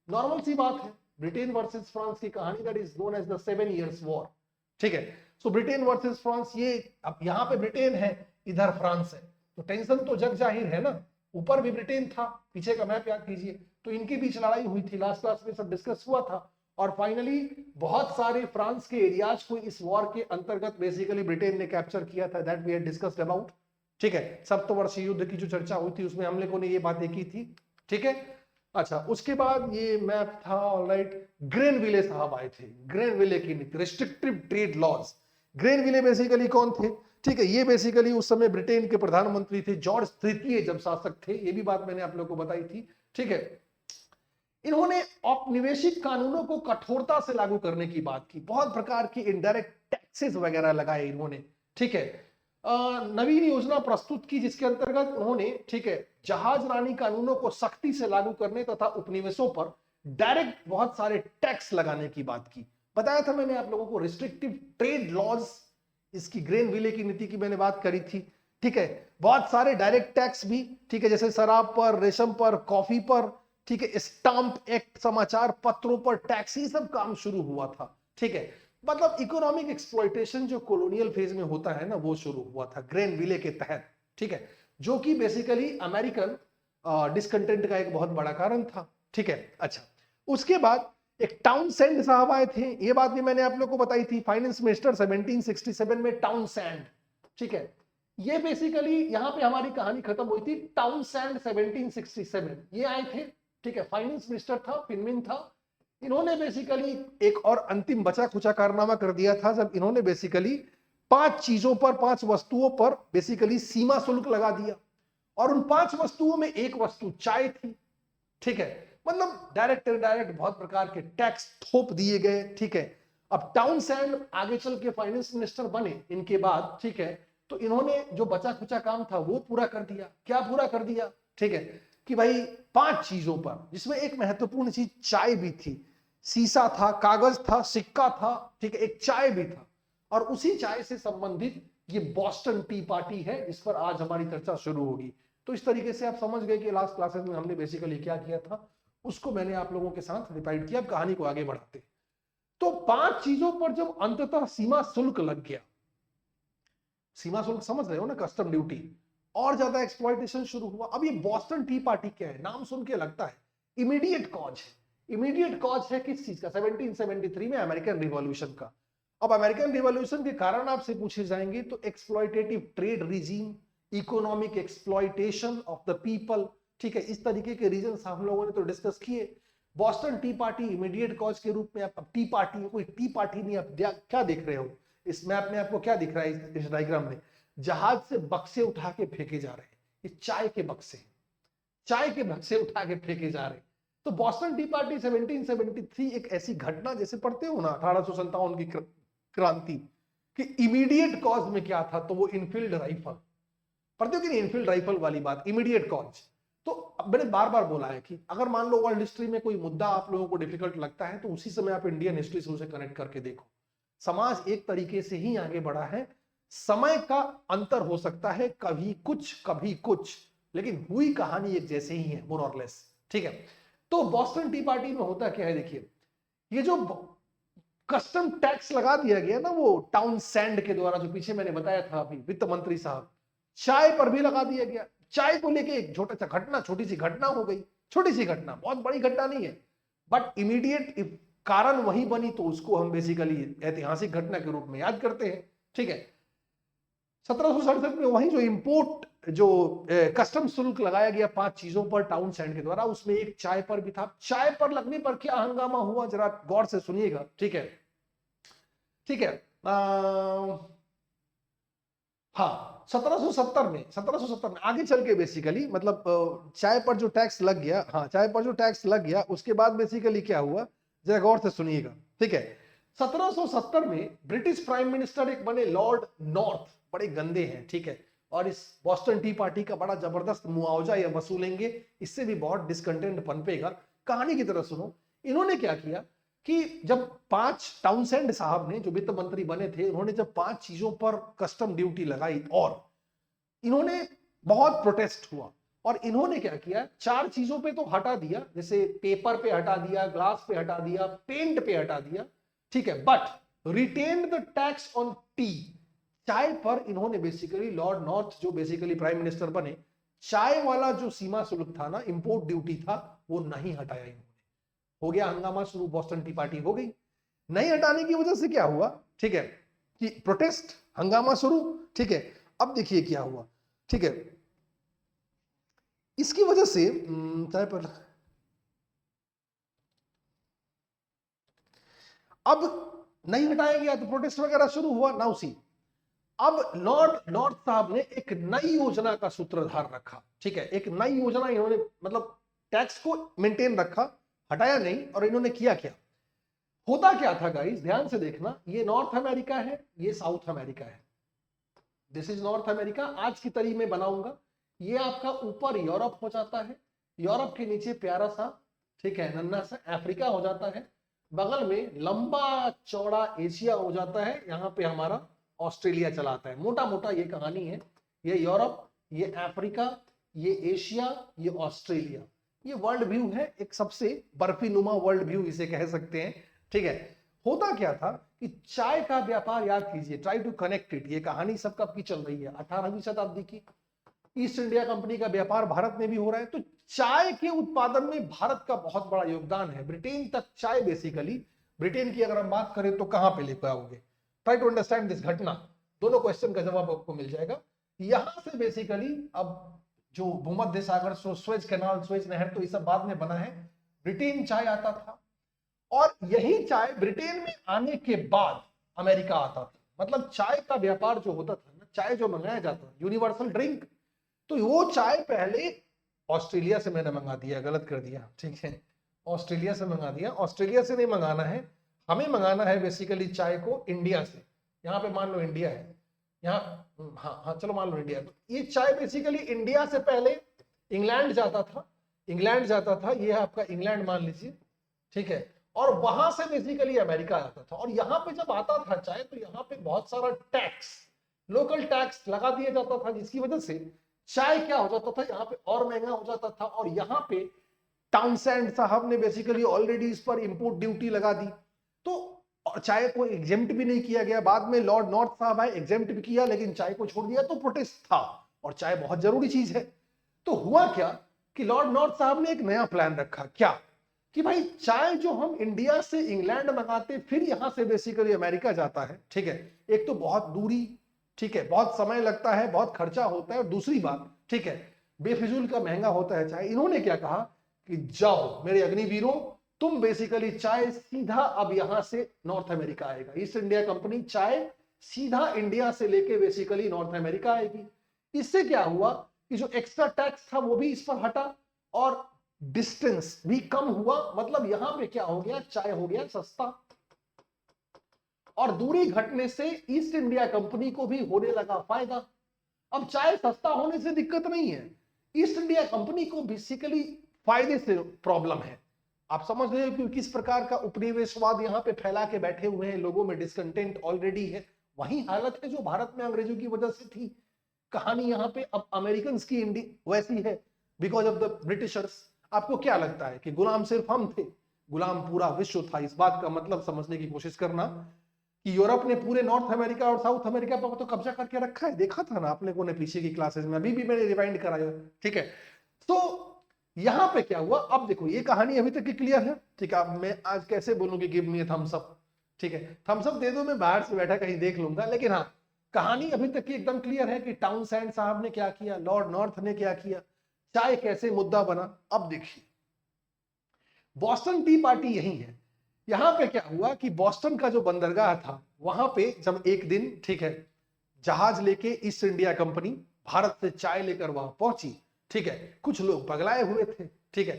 नॉर्मल सी बात है, ब्रिटेन वर्सेस फ्रांस की कहानी, that is known as the 7 years war, ठीक है। सो ब्रिटेन वर्सेस फ्रांस, ये अब यहाँ पे ब्रिटेन है, इधर फ्रांस है, तो टेंशन तो जग जाहिर है ना, ऊपर भी ब्रिटेन था, पीछे का मैप याद कीजिए, तो इनके बीच लड़ाई हुई थी, लास्ट क्लास में सब डिस्कस हुआ था। और फाइनली बहुत सारे फ्रांस के एरियाज को इस वॉर के अंतर्गत बेसिकली ब्रिटेन ने कैप्चर किया था, that we had discussed about, ठीक है। सप्तवर्षीय युद्ध की जो चर्चा हुई थी उसमें हम लोगों ने ये बातें की थी, ठीक है। अच्छा, उसके बाद ये मैप था, ऑलराइट, ग्रेनविले साहब आए थे, ग्रेनविले की नीति, रिस्ट्रिक्टिव ट्रेड लॉज। ग्रेनविले बेसिकली कौन थे, ठीक है, ये बेसिकली उस समय ब्रिटेन के प्रधानमंत्री थे, जॉर्ज तृतीय जब शासक थे, ये भी बात मैंने आप लोगों को बताई थी, ठीक है। इन्होंने औपनिवेशिक कानूनों को कठोरता से लागू करने की बात की, बहुत प्रकार की इनडायरेक्ट टैक्सेस वगैरह लगाए इन्होंने, ठीक है। नवीन योजना प्रस्तुत की जिसके अंतर्गत उन्होंने, ठीक है, जहाज रानी कानूनों को सख्ती से लागू करने तथा उपनिवेशों पर डायरेक्ट बहुत सारे टैक्स लगाने की बात की। बताया था मैंने आप लोगों को, रिस्ट्रिक्टिव ट्रेड लॉज, इसकी ग्रेनविले की नीति की मैंने बात करी थी, ठीक है। बहुत सारे डायरेक्ट टैक्स भी, ठीक है, जैसे शराब पर, रेशम पर, कॉफी पर, ठीक है, स्टाम्प एक्ट, समाचार पत्रों पर टैक्स, ये सब काम शुरू हुआ था, ठीक है। मतलब इकोनॉमिक एक्सप्लॉइटेशन जो कॉलोनियल फेज में होता है ना, वो शुरू हुआ था ग्रेनविले के तहत, ठीक है, जो कि बेसिकली अमेरिकन डिस्कंटेंट का एक बहुत बड़ा कारण था, ठीक है। अच्छा, उसके बाद एक टाउनसेंड साहब आए थे, ये बात भी मैंने आप लोग को बताई थी, फाइनेंस मिनिस्टर 1767 में टाउनसेंड, ठीक है। ये बेसिकली यहां पे हमारी कहानी खत्म हुई थी, टाउनसेंड 1767 ये आए थे, ठीक है, फाइनेंस मिनिस्टर था, फिनमिन था। इन्होंने बेसिकली एक और अंतिम बचा खुचा कारनामा कर दिया था, जब इन्होंने बेसिकली 5 चीजों पर, 5 वस्तुओं पर बेसिकली सीमा शुल्क लगा दिया, और उन 5 वस्तुओं में एक वस्तु चाय थी, ठीक है। मतलब डायरेक्ट इनडायरेक्ट बहुत प्रकार के टैक्स थोप दिए गए, ठीक है। अब टाउनसेंड आगे चल के फाइनेंस मिनिस्टर बने इनके बाद, ठीक है, तो इन्होंने जो बचा खुचा काम था वो पूरा कर दिया। क्या पूरा कर दिया, ठीक है, कि भाई 5 चीजों पर, जिसमें एक महत्वपूर्ण चीज चाय भी थी, शीशा था, कागज था, सिक्का था, ठीक है, एक चाय भी था, और उसी चाय से संबंधित ये बॉस्टन टी पार्टी है जिस पर आज हमारी चर्चा शुरू होगी। तो इस तरीके से आप समझ गए कि लास्ट क्लासेस में हमने बेसिकली क्या किया था, उसको मैंने आप लोगों के साथ रिपीट किया। अब कहानी को आगे बढ़ाते। तो 5 चीजों पर जब अंततः सीमा शुल्क लग गया, सीमा शुल्क समझ रहे हो ना, कस्टम ड्यूटी, और ज्यादा एक्सप्लॉइटेशन शुरू हुआ। अब ये बॉस्टन टी पार्टी क्या है, नाम सुन के लगता है इमीडिएट कॉज है। इमीडिएट कॉज है किस चीज का? 1773 में अमेरिकन रिवॉल्यूशन का। अब अमेरिकन रिवॉल्यूशन के कारण आपसे पूछे जाएंगे तो exploitative trade regime, economic exploitation of the people, ठीक है, इस तरीके के रीजन हम लोगों ने तो डिस्कस किए। Boston tea party immediate cause के रूप में। आप टी पार्टी, कोई टी पार्टी नहीं, आप क्या देख रहे हो इस मैप में? आपको क्या दिख रहा है इस डायग्राम में? जहाज से बक्से उठा के फेंके जा रहे हैं, ये चाय के बक्से, चाय के बक्से उठा के फेंके जा रहे हैं। तो बॉस्टन टी पार्टी 1773 एक ऐसी घटना, जैसे पढ़ते हो ना 1857 की क्रांति, कि इमीडिएट कॉज में क्या था, तो वो इनफील्ड राइफल, पढ़ते हो कि नहीं, इनफील्ड राइफल वाली बात, इमीडिएट कॉज। तो मैंने बार बार बोला है कि अगर मान लो वर्ल्ड हिस्ट्री में कोई मुद्दा आप लोगों को डिफिकल्ट लगता है, तो उसी समय आप इंडियन हिस्ट्री से उसे कनेक्ट करके देखो। समाज एक तरीके से ही आगे बढ़ा है, समय का अंतर हो सकता है, कभी कुछ, लेकिन हुई कहानी एक जैसे ही है, मोर और लेस, ठीक है। तो बॉस्टन टी पार्टी में होता क्या है, देखिए, ये जो कस्टम टैक्स लगा दिया गया ना, वो टाउनसेंड के द्वारा, जो पीछे मैंने बताया था अभी, वित्त मंत्री साहब, चाय पर भी लगा दिया गया। चाय को लेके एक छोटा सा घटना, छोटी सी घटना हो गई, छोटी सी घटना, बहुत बड़ी घटना नहीं है, बट इमीडिएट कारण वही बनी, तो उसको हम बेसिकली ऐतिहासिक घटना के रूप में याद करते हैं, ठीक है। 1767 में वही जो इंपोर्ट, जो कस्टम शुल्क लगाया गया 5 चीजों पर टाउनसेंड के द्वारा, उसमें एक चाय पर भी था। चाय पर लगने पर क्या हंगामा हुआ, जरा गौर से सुनिएगा, ठीक है, ठीक है। हाँ, 1770 में आगे चल के बेसिकली, मतलब चाय पर जो टैक्स लग गया, हाँ, चाय पर जो टैक्स लग गया, उसके बाद बेसिकली क्या हुआ, जरा गौर से सुनिएगा, ठीक है। 1770 में ब्रिटिश प्राइम मिनिस्टर एक बने लॉर्ड नॉर्थ, बड़े गंदे हैं, ठीक है, और इस बॉस्टन टी पार्टी का बड़ा जबरदस्त मुआवजा ये वसूलेंगे, इससे भी बहुत डिस्कंटेंट पनपेगा। कहानी की तरह सुनो। इन्होंने क्या किया कि जब 5 टाउनसेंड साहब ने, जो वित्त मंत्री बने थे, उन्होंने जब 5 चीजों पर कस्टम ड्यूटी लगाई, और इन्होंने बहुत प्रोटेस्ट हुआ, और इन्होंने क्या किया, 4 चीजों पे तो हटा दिया, जैसे पेपर पे हटा दिया, ग्लास पे हटा दिया, पेंट पे हटा दिया, ठीक है, but retained the tax on T. चाय पर इन्होंने बेसिकली, लॉर्ड नॉर्थ जो बेसिकली प्राइम मिनिस्टर बने, चाय वाला जो सीमा शुल्क था ना, इंपोर्ट ड्यूटी था, वो नहीं हटाया इन्होंने। हो गया हंगामा शुरू, बॉस्टन टी पार्टी हो गई। नहीं हटाने की वजह से क्या हुआ, ठीक है, कि प्रोटेस्ट, हंगामा शुरू, ठीक है। अब देखिए क्या हुआ, ठीक है, इसकी वजह से चाय पर अब नहीं हटाया गया, तो प्रोटेस्ट वगैरह शुरू हुआ। नाउ सी, अब लॉर्ड नॉर्थ साहब ने एक नई योजना का सूत्रधार रखा, ठीक है, एक नई योजना इन्होंने, मतलब टैक्स को मेंटेन रखा, हटाया नहीं। और इन्होंने किया क्या, होता क्या था गाइस, ध्यान से देखना, ये नॉर्थ अमेरिका है, ये साउथ अमेरिका है, दिस इज नॉर्थ अमेरिका। आज की तरी में बनाऊंगा, ये आपका ऊपर यूरोप हो जाता है, यूरोप के नीचे प्यारा सा, ठीक है, नन्हा सा अफ्रीका हो जाता है, बगल में लंबा चौड़ा एशिया हो जाता है, यहां पे हमारा ऑस्ट्रेलिया चला आता है। मोटा मोटा ये कहानी है, ये यूरोप, ये अफ्रीका, ये एशिया, ये ऑस्ट्रेलिया, ये वर्ल्ड व्यू है, एक सबसे बर्फी नुमा वर्ल्ड व्यू इसे कह सकते हैं, ठीक है। होता क्या था कि चाय का व्यापार, याद कीजिए, ट्राई टू कनेक्ट इट, ये कहानी सब कब की चल रही है, 18वीं शताब्दी की। ईस्ट इंडिया कंपनी का व्यापार भारत में भी हो रहा है, तो चाय के उत्पादन में भारत का बहुत बड़ा योगदान है। ब्रिटेन तक चाय बेसिकली, ब्रिटेन की अगर हम बात करें तो कहां पे लेकर आओगे, ट्राई टू अंडरस्टैंड दिस घटना, दोनों क्वेश्चन का जवाब आपको मिल जाएगा। यहां से बेसिकली, अब जो भूमध्य सागर, स्वेज कैनाल, स्वेज नहर, तो ये सब बाद में बना है, ब्रिटेन चाय आता था, और यही चाय ब्रिटेन में आने के बाद अमेरिका आता था। मतलब चाय का व्यापार जो होता था ना, चाय जो मंगाया जाता, यूनिवर्सल ड्रिंक, तो वो चाय पहले ऑस्ट्रेलिया से मैंने मंगा दिया, गलत कर दिया, ठीक है, ऑस्ट्रेलिया से मंगा दिया। ऑस्ट्रेलिया से नहीं मंगाना है, हमें मंगाना है बेसिकली चाय को इंडिया से। यहाँ पे मान लो इंडिया है, यहाँ, हाँ हाँ चलो मान लो इंडिया। तो ये चाय बेसिकली इंडिया से पहले इंग्लैंड जाता था, इंग्लैंड जाता था, ये है आपका इंग्लैंड मान लीजिए, ठीक है, और वहां से बेसिकली अमेरिका आता था। और यहाँ पे जब आता था चाय तो यहाँ पे बहुत सारा टैक्स, लोकल टैक्स लगा दिया जाता था, जिसकी वजह से चाय क्या हो जाता था यहाँ पे और महंगा हो जाता था। और यहाँ पे टाउनसेंड साहब ने बेसिकली ऑलरेडी इस पर इंपोर्ट ड्यूटी लगा दी, तो चाय को एग्जेम्प्ट भी नहीं किया गया। बाद में लॉर्ड नॉर्थ साहब आए, एग्जेम्प्ट भी किया, लेकिन चाय को छोड़ दिया, तो प्रोटेस्ट था। और चाय बहुत जरूरी चीज है। तो हुआ क्या कि लॉर्ड नॉर्थ साहब ने एक नया प्लान रखा, क्या कि भाई चाय जो हम इंडिया से इंग्लैंड मंगाते फिर यहां से बेसिकली अमेरिका जाता है, ठीक है, एक तो बहुत दूरी, ठीक है, बहुत समय लगता है, बहुत खर्चा होता है, और दूसरी बात, ठीक है, बेफिजूल का महंगा होता है चाय। इन्होंने क्या कहा कि जाओ मेरे अग्निवीरों, तुम बेसिकली चाय सीधा अब यहां से नॉर्थ अमेरिका आएगा। ईस्ट इंडिया कंपनी चाय सीधा इंडिया से लेके बेसिकली नॉर्थ अमेरिका आएगी। इससे क्या हुआ कि जो एक्स्ट्रा टैक्स था वो भी इस पर हटा और डिस्टेंस भी कम हुआ। मतलब यहां पे क्या हो गया, चाय हो गया सस्ता, और दूरी घटने से ईस्ट इंडिया कंपनी को भी होने लगा फायदा। अब चाय सस्ता होने से दिक्कत नहीं है, ईस्ट इंडिया कंपनी को बेसिकली फायदे से प्रॉब्लम है। आप समझ रहे हो कि किस प्रकार का उपनिवेशवाद यहाँ पे फैला के बैठे हुए हैं, लोगों में डिसकंटेंट ऑलरेडी है। वही हालत है जो भारत में अंग्रेजों की वजह से थी। कहानी यहाँ पे अब अमेरिकन की वैसी है, बिकॉज ऑफ द ब्रिटिशर्स। आपको क्या लगता है कि गुलाम सिर्फ हम थे? गुलाम पूरा विश्व था। इस बात का मतलब समझने की कोशिश करना कि यूरोप ने पूरे नॉर्थ अमेरिका और साउथ अमेरिका पर तो कब्जा करके रखा है। देखा था ना आपने को ने पीछे की क्लासेस में, अभी भी मैंने रिवाइंड कराया, ठीक है। तो यहां पे क्या हुआ, अब देखो ये कहानी अभी तक की क्लियर है, ठीक है। मैं आज कैसे बोलूं कि गिव मी थम्स अप, ठीक है, थम्स अप दे दो, मैं बाहर से बैठा कहीं देख लूंगा, लेकिन हाँ कहानी अभी तक की एकदम क्लियर है कि टाउनसेंड साहब ने क्या किया, लॉर्ड नॉर्थ ने क्या किया, चाय कैसे मुद्दा बना। अब देखिए बॉस्टन टी पार्टी यही है। यहां पे क्या हुआ कि बॉस्टन का जो बंदरगाह था वहां पे जब एक दिन, ठीक है, जहाज लेके ईस्ट इंडिया कंपनी भारत से चाय लेकर वहां पहुंची, ठीक है, कुछ लोग पगलाए हुए थे, ठीक है,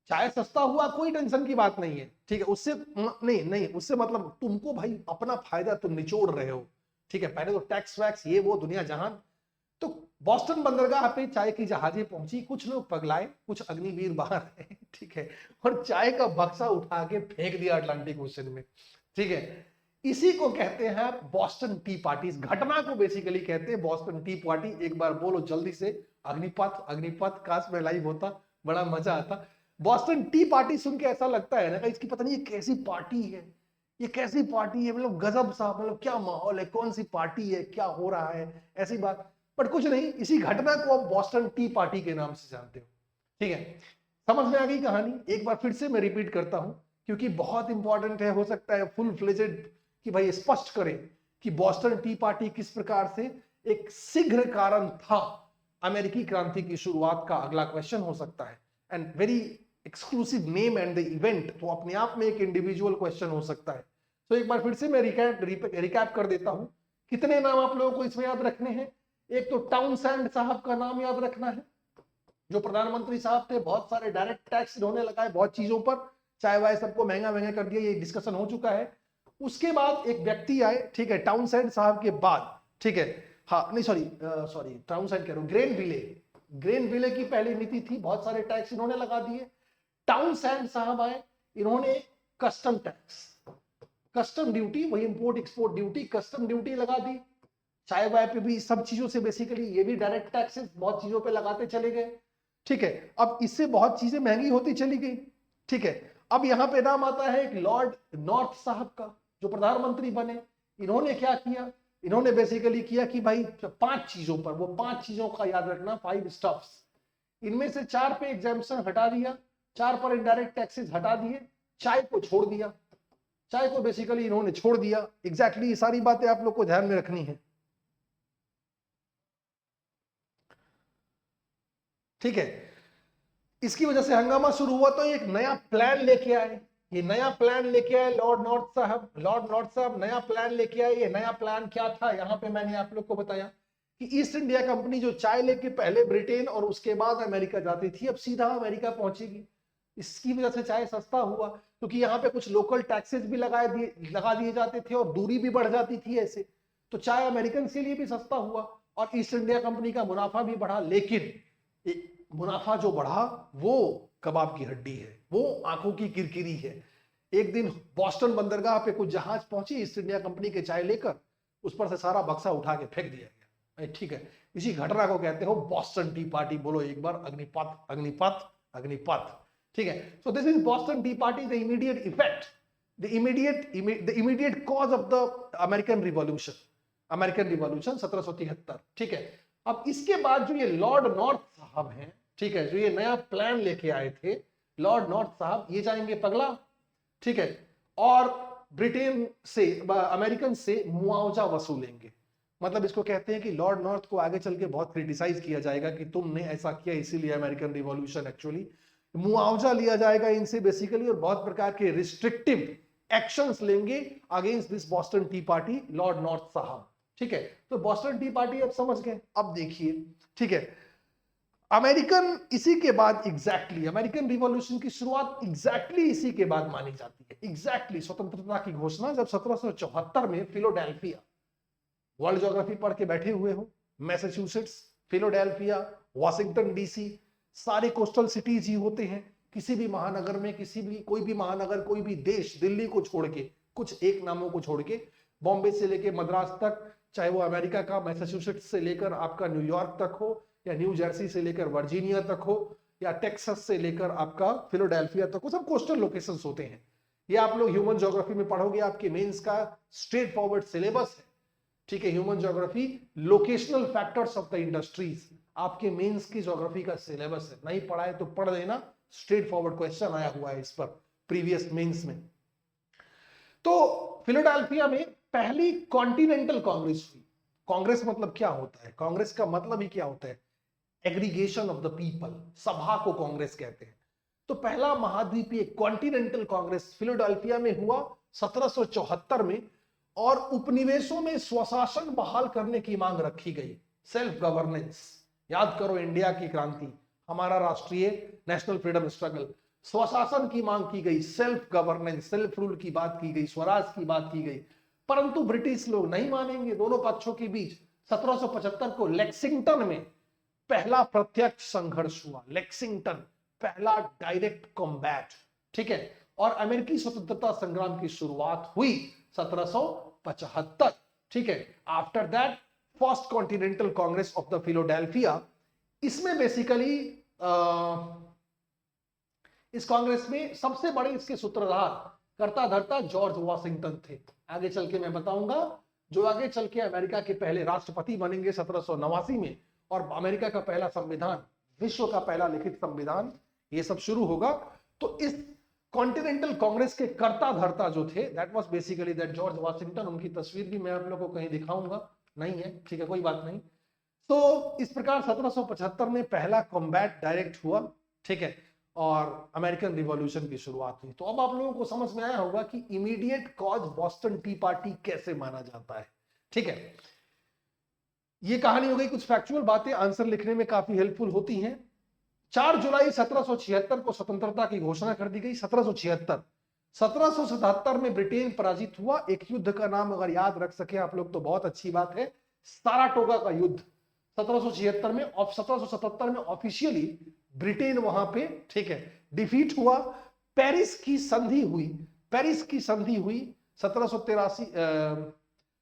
चाय सस्ता हुआ कोई टेंशन की बात नहीं है, ठीक है, उससे नहीं नहीं उससे मतलब तुमको भाई अपना फायदा तुम निचोड़ रहे हो, ठीक है, पहले तो टैक्स वैक्स ये वो दुनिया जहान। तो बॉस्टन बंदरगाह पे चाय की जहाजें पहुंची, कुछ लोग पगलाए, कुछ अग्निवीर बाहर है, ठीक है, और चाय का बक्सा उठा के फेंक दिया अटलांटिक ओशन में, ठीक है। इसी को कहते हैं बॉस्टन टी पार्टी। इस घटना को बेसिकली कहते हैं बॉस्टन टी पार्टी। एक बार बोलो जल्दी से, अग्निपथ अग्निपथ, काश में लाइव होता, बड़ा मजा आता। बॉस्टन टी पार्टी सुन के ऐसा लगता है ना इसकी पता नहीं ये कैसी पार्टी है, ये कैसी पार्टी है, मतलब गजब सा, मतलब क्या माहौल है, कौन सी पार्टी है, क्या हो रहा है, ऐसी बात। पर कुछ नहीं, इसी घटना को आप बॉस्टन टी पार्टी के नाम से जानते हो, ठीक है। समझ में आ गई कहानी? एक बार फिर से मैं रिपीट करता हूं क्योंकि बहुत इंपॉर्टेंट है, हो सकता है फुल फ्लेजेड कि भाई स्पष्ट करें कि बॉस्टन टी पार्टी किस प्रकार से एक शीघ्र कारण था अमेरिकी क्रांति की शुरुआत का। अगला क्वेश्चन हो सकता है, and very exclusive name and the event, तो अपने आप में एक इंडिविजुअल क्वेश्चन हो सकता है। तो एक बार फिर से मैं रिकैप कर देता हूं। कितने नाम आप लोगों को इसमें याद रखने हैं? एक तो टाउनसेंड साहब का नाम याद रखना है, जो प्रधानमंत्री साहब थे। बहुत सारे डायरेक्ट टैक्स इन्होंने लगाए बहुत चीजों पर, चाय वाय सबको महंगा महंगा कर दिया, ये डिस्कशन हो चुका है। उसके बाद एक व्यक्ति आए, ठीक है, टाउनसेंड साहब के बाद, ठीक है, हाँ नहीं सॉरी टाउनसेंड कह रहा हूं, ग्रेनविले की पहली नीति थी, बहुत सारे टैक्स इन्होंने लगा दिए। टाउनसेंड साहब आए, इन्होंने कस्टम टैक्स, कस्टम ड्यूटी, वही import export duty, custom duty लगा दी। चाय वाय पे भी, सब चीजों से बेसिकली ये भी डायरेक्ट टैक्सेस बहुत चीजों पे लगाते चले गए, ठीक है। अब इससे बहुत चीजें महंगी होती चली गई, ठीक है। अब यहां पे नाम आता है एक लॉर्ड नॉर्थ साहब का, जो प्रधानमंत्री बने। इन्होंने क्या किया, इन्होंने बेसिकली किया कि भाई 5 चीजों पर, वो 5 चीजों का याद रखना, 5 स्टफ्स, इनमें से 4 पे एग्जाम्पशन हटा दिया, 4 पर इनडायरेक्ट टैक्सेस हटा दिए, चाय को छोड़ दिया, चाय को बेसिकली इन्होंने छोड़ दिया। एग्जैक्टली ये सारी बातें आप लोग को ध्यान में रखनी है, ठीक है। इसकी वजह से हंगामा शुरू हुआ, तो एक नया प्लान लेके आए, ये नया प्लान लेके आए लॉर्ड नॉर्थ साहब। लॉर्ड नॉर्थ साहब नया प्लान लेके आए। ये नया प्लान क्या था, यहां पे मैंने आप लोग को बताया कि ईस्ट इंडिया कंपनी जो चाय लेके पहले ब्रिटेन और उसके बाद अमेरिका जाती थी, अब सीधा अमेरिका पहुंचेगी। इसकी वजह से चाय सस्ता हुआ, क्योंकि यहाँ पे कुछ लोकल टैक्सेस भी लगा दिए जाते थे और दूरी भी बढ़ जाती थी ऐसे, तो चाय अमेरिकन के लिए भी सस्ता हुआ और ईस्ट इंडिया कंपनी का मुनाफा भी बढ़ा। लेकिन मुनाफा जो बढ़ा वो कबाब की हड्डी है, वो आंखों की किरकिरी है। एक दिन बोस्टन बंदरगाह पे कुछ जहाज पहुंची ईस्ट इंडिया कंपनी के चाय लेकर, उस पर से सारा बक्सा उठा के फेंक दिया गया। ठीक है, इसी घटना को कहते हो बोस्टन टी पार्टी। बोलो एक बार, अग्निपथ अग्निपथ अग्निपथ। ठीक है, so this is Boston T party, the immediate effect, the immediate cause of the American revolution 1773। ठीक है, अब इसके बाद जो ये लॉर्ड नॉर्थ साहब हैं, ठीक है, जो ये नया प्लान लेके आए थे लॉर्ड नॉर्थ साहब, ये जाएंगे पगला। ठीक है, और ब्रिटेन से, अमेरिकन से मुआवजा वसूलेंगे। मतलब इसको कहते हैं कि लॉर्ड नॉर्थ को आगे चल के बहुत क्रिटिसाइज किया जाएगा कि तुमने ऐसा किया, इसीलिए अमेरिकन रिवॉल्यूशन। एक्चुअली मुआवजा लिया जाएगा इनसे बेसिकली, और बहुत प्रकार के रिस्ट्रिक्टिव एक्शंस लेंगे against this Boston T party, Lord north साहब। ठीक है, तो बोस्टन टी पार्टी अब समझ गए। अब देखिए, ठीक है, अमेरिकन इसी के बाद अमेरिकन रिवॉल्यूशन की शुरुआत इसी के बाद मानी जाती है। स्वतंत्रता की घोषणा जब 1774 में फिलाडेल्फिया, वर्ल्ड ज्योग्राफी पढ़ के बैठे हुए हो, मैसाचुसेट्स, फिलाडेल्फिया, वॉशिंगटन डीसी, सारे कोस्टल सिटीज ही होते हैं। किसी भी महानगर में, कोई भी महानगर, कोई भी देश, दिल्ली को छोड़ के, कुछ एक नामों को छोड़ के, बॉम्बे से लेके मद्रास तक, चाहे वो अमेरिका का मैसाचुसेट्स से लेकर आपका न्यूयॉर्क तक हो, या न्यू जर्सी से लेकर वर्जीनिया तक हो, या टेक्सास से लेकर आपका फिलाडेल्फिया तक हो, सब कोस्टल लोकेशंस होते हैं। ये आप लोग ह्यूमन ज्योग्राफी में पढ़ोगे, आपके मेंस का स्ट्रेट फॉरवर्ड सिलेबस है। ठीक है, human geography, locational factors of the industries, आपके मेंस की ज्योग्राफी का सिलेबस है। नहीं पढ़ा है तो पढ़ लेना, स्ट्रेट फॉरवर्ड क्वेश्चन आया हुआ है इस पर प्रीवियस मेंस में। तो फिलाडेल्फिया में पहली कॉन्टिनेंटल कांग्रेस हुई। कांग्रेस मतलब क्या होता है? कांग्रेस का मतलब ही क्या होता है? एग्रीगेशन ऑफ द पीपल, सभा को कांग्रेस कहते हैं। तो पहला महाद्वीपीय कॉन्टिनेंटल कांग्रेस फिलाडेल्फिया में हुआ 1774 में, और उपनिवेशों में स्वशासन बहाल करने की मांग रखी गई, सेल्फ गवर्नेंस। याद करो इंडिया की क्रांति, हमारा राष्ट्रीय नेशनल फ्रीडम स्ट्रगल, स्वशासन की मांग की गई, सेल्फ गवर्नेंस, सेल्फ रूल की बात की गई, स्वराज की बात की गई। परंतु ब्रिटिश लोग नहीं मानेंगे। दोनों पक्षों के बीच 1775 को लेक्सिंगटन में पहला प्रत्यक्ष संघर्ष हुआ। लेक्सिंगटन, पहला डायरेक्ट कॉम्बैट। ठीक है, और अमेरिकी स्वतंत्रता संग्राम की शुरुआत हुई 1775। ठीक है, after that first continental congress of the Philadelphia. इसमें बेसिकली इस कांग्रेस में सबसे बड़े इसके सूत्रधार, कर्ता धर्ता जॉर्ज वॉशिंगटन थे। आगे चल के मैं बताऊंगा, जो आगे चल के अमेरिका के पहले राष्ट्रपति बनेंगे 1789 में, और अमेरिका का पहला संविधान, विश्व का पहला लिखित संविधान, ये सब शुरू होगा। तो इस कॉन्टिनेंटल कांग्रेस के कर्ता धर्ता जो थे, that was basically that George Washington. उनकी तस्वीर भी मैं आप लोगों को कहीं दिखाऊंगा, नहीं है, ठीक है, कोई बात नहीं। तो इस प्रकार 1775 में पहला कॉम्बैट डायरेक्ट हुआ। ठीक है, और अमेरिकन रिवॉल्यूशन की शुरुआत हुई। तो अब आप लोगों को समझ में आया होगा कि immediate cause Boston T party कैसे माना जाता है। ठीक है, ये कहानी हो गई, कुछ फैक्चुअल बातें आंसर लिखने में काफी हेल्पफुल होती हैं। 4 जुलाई 1776 को स्वतंत्रता की घोषणा कर दी गई। 1777 में ब्रिटेन पराजित हुआ। एक युद्ध का नाम अगर याद रख सके आप लोग तो बहुत अच्छी बात है, साराटोगा का युद्ध। 1776 में और 1777 में ऑफिशियली ब्रिटेन वहां पे, ठीक है, डिफीट हुआ। पेरिस की संधि हुई 1783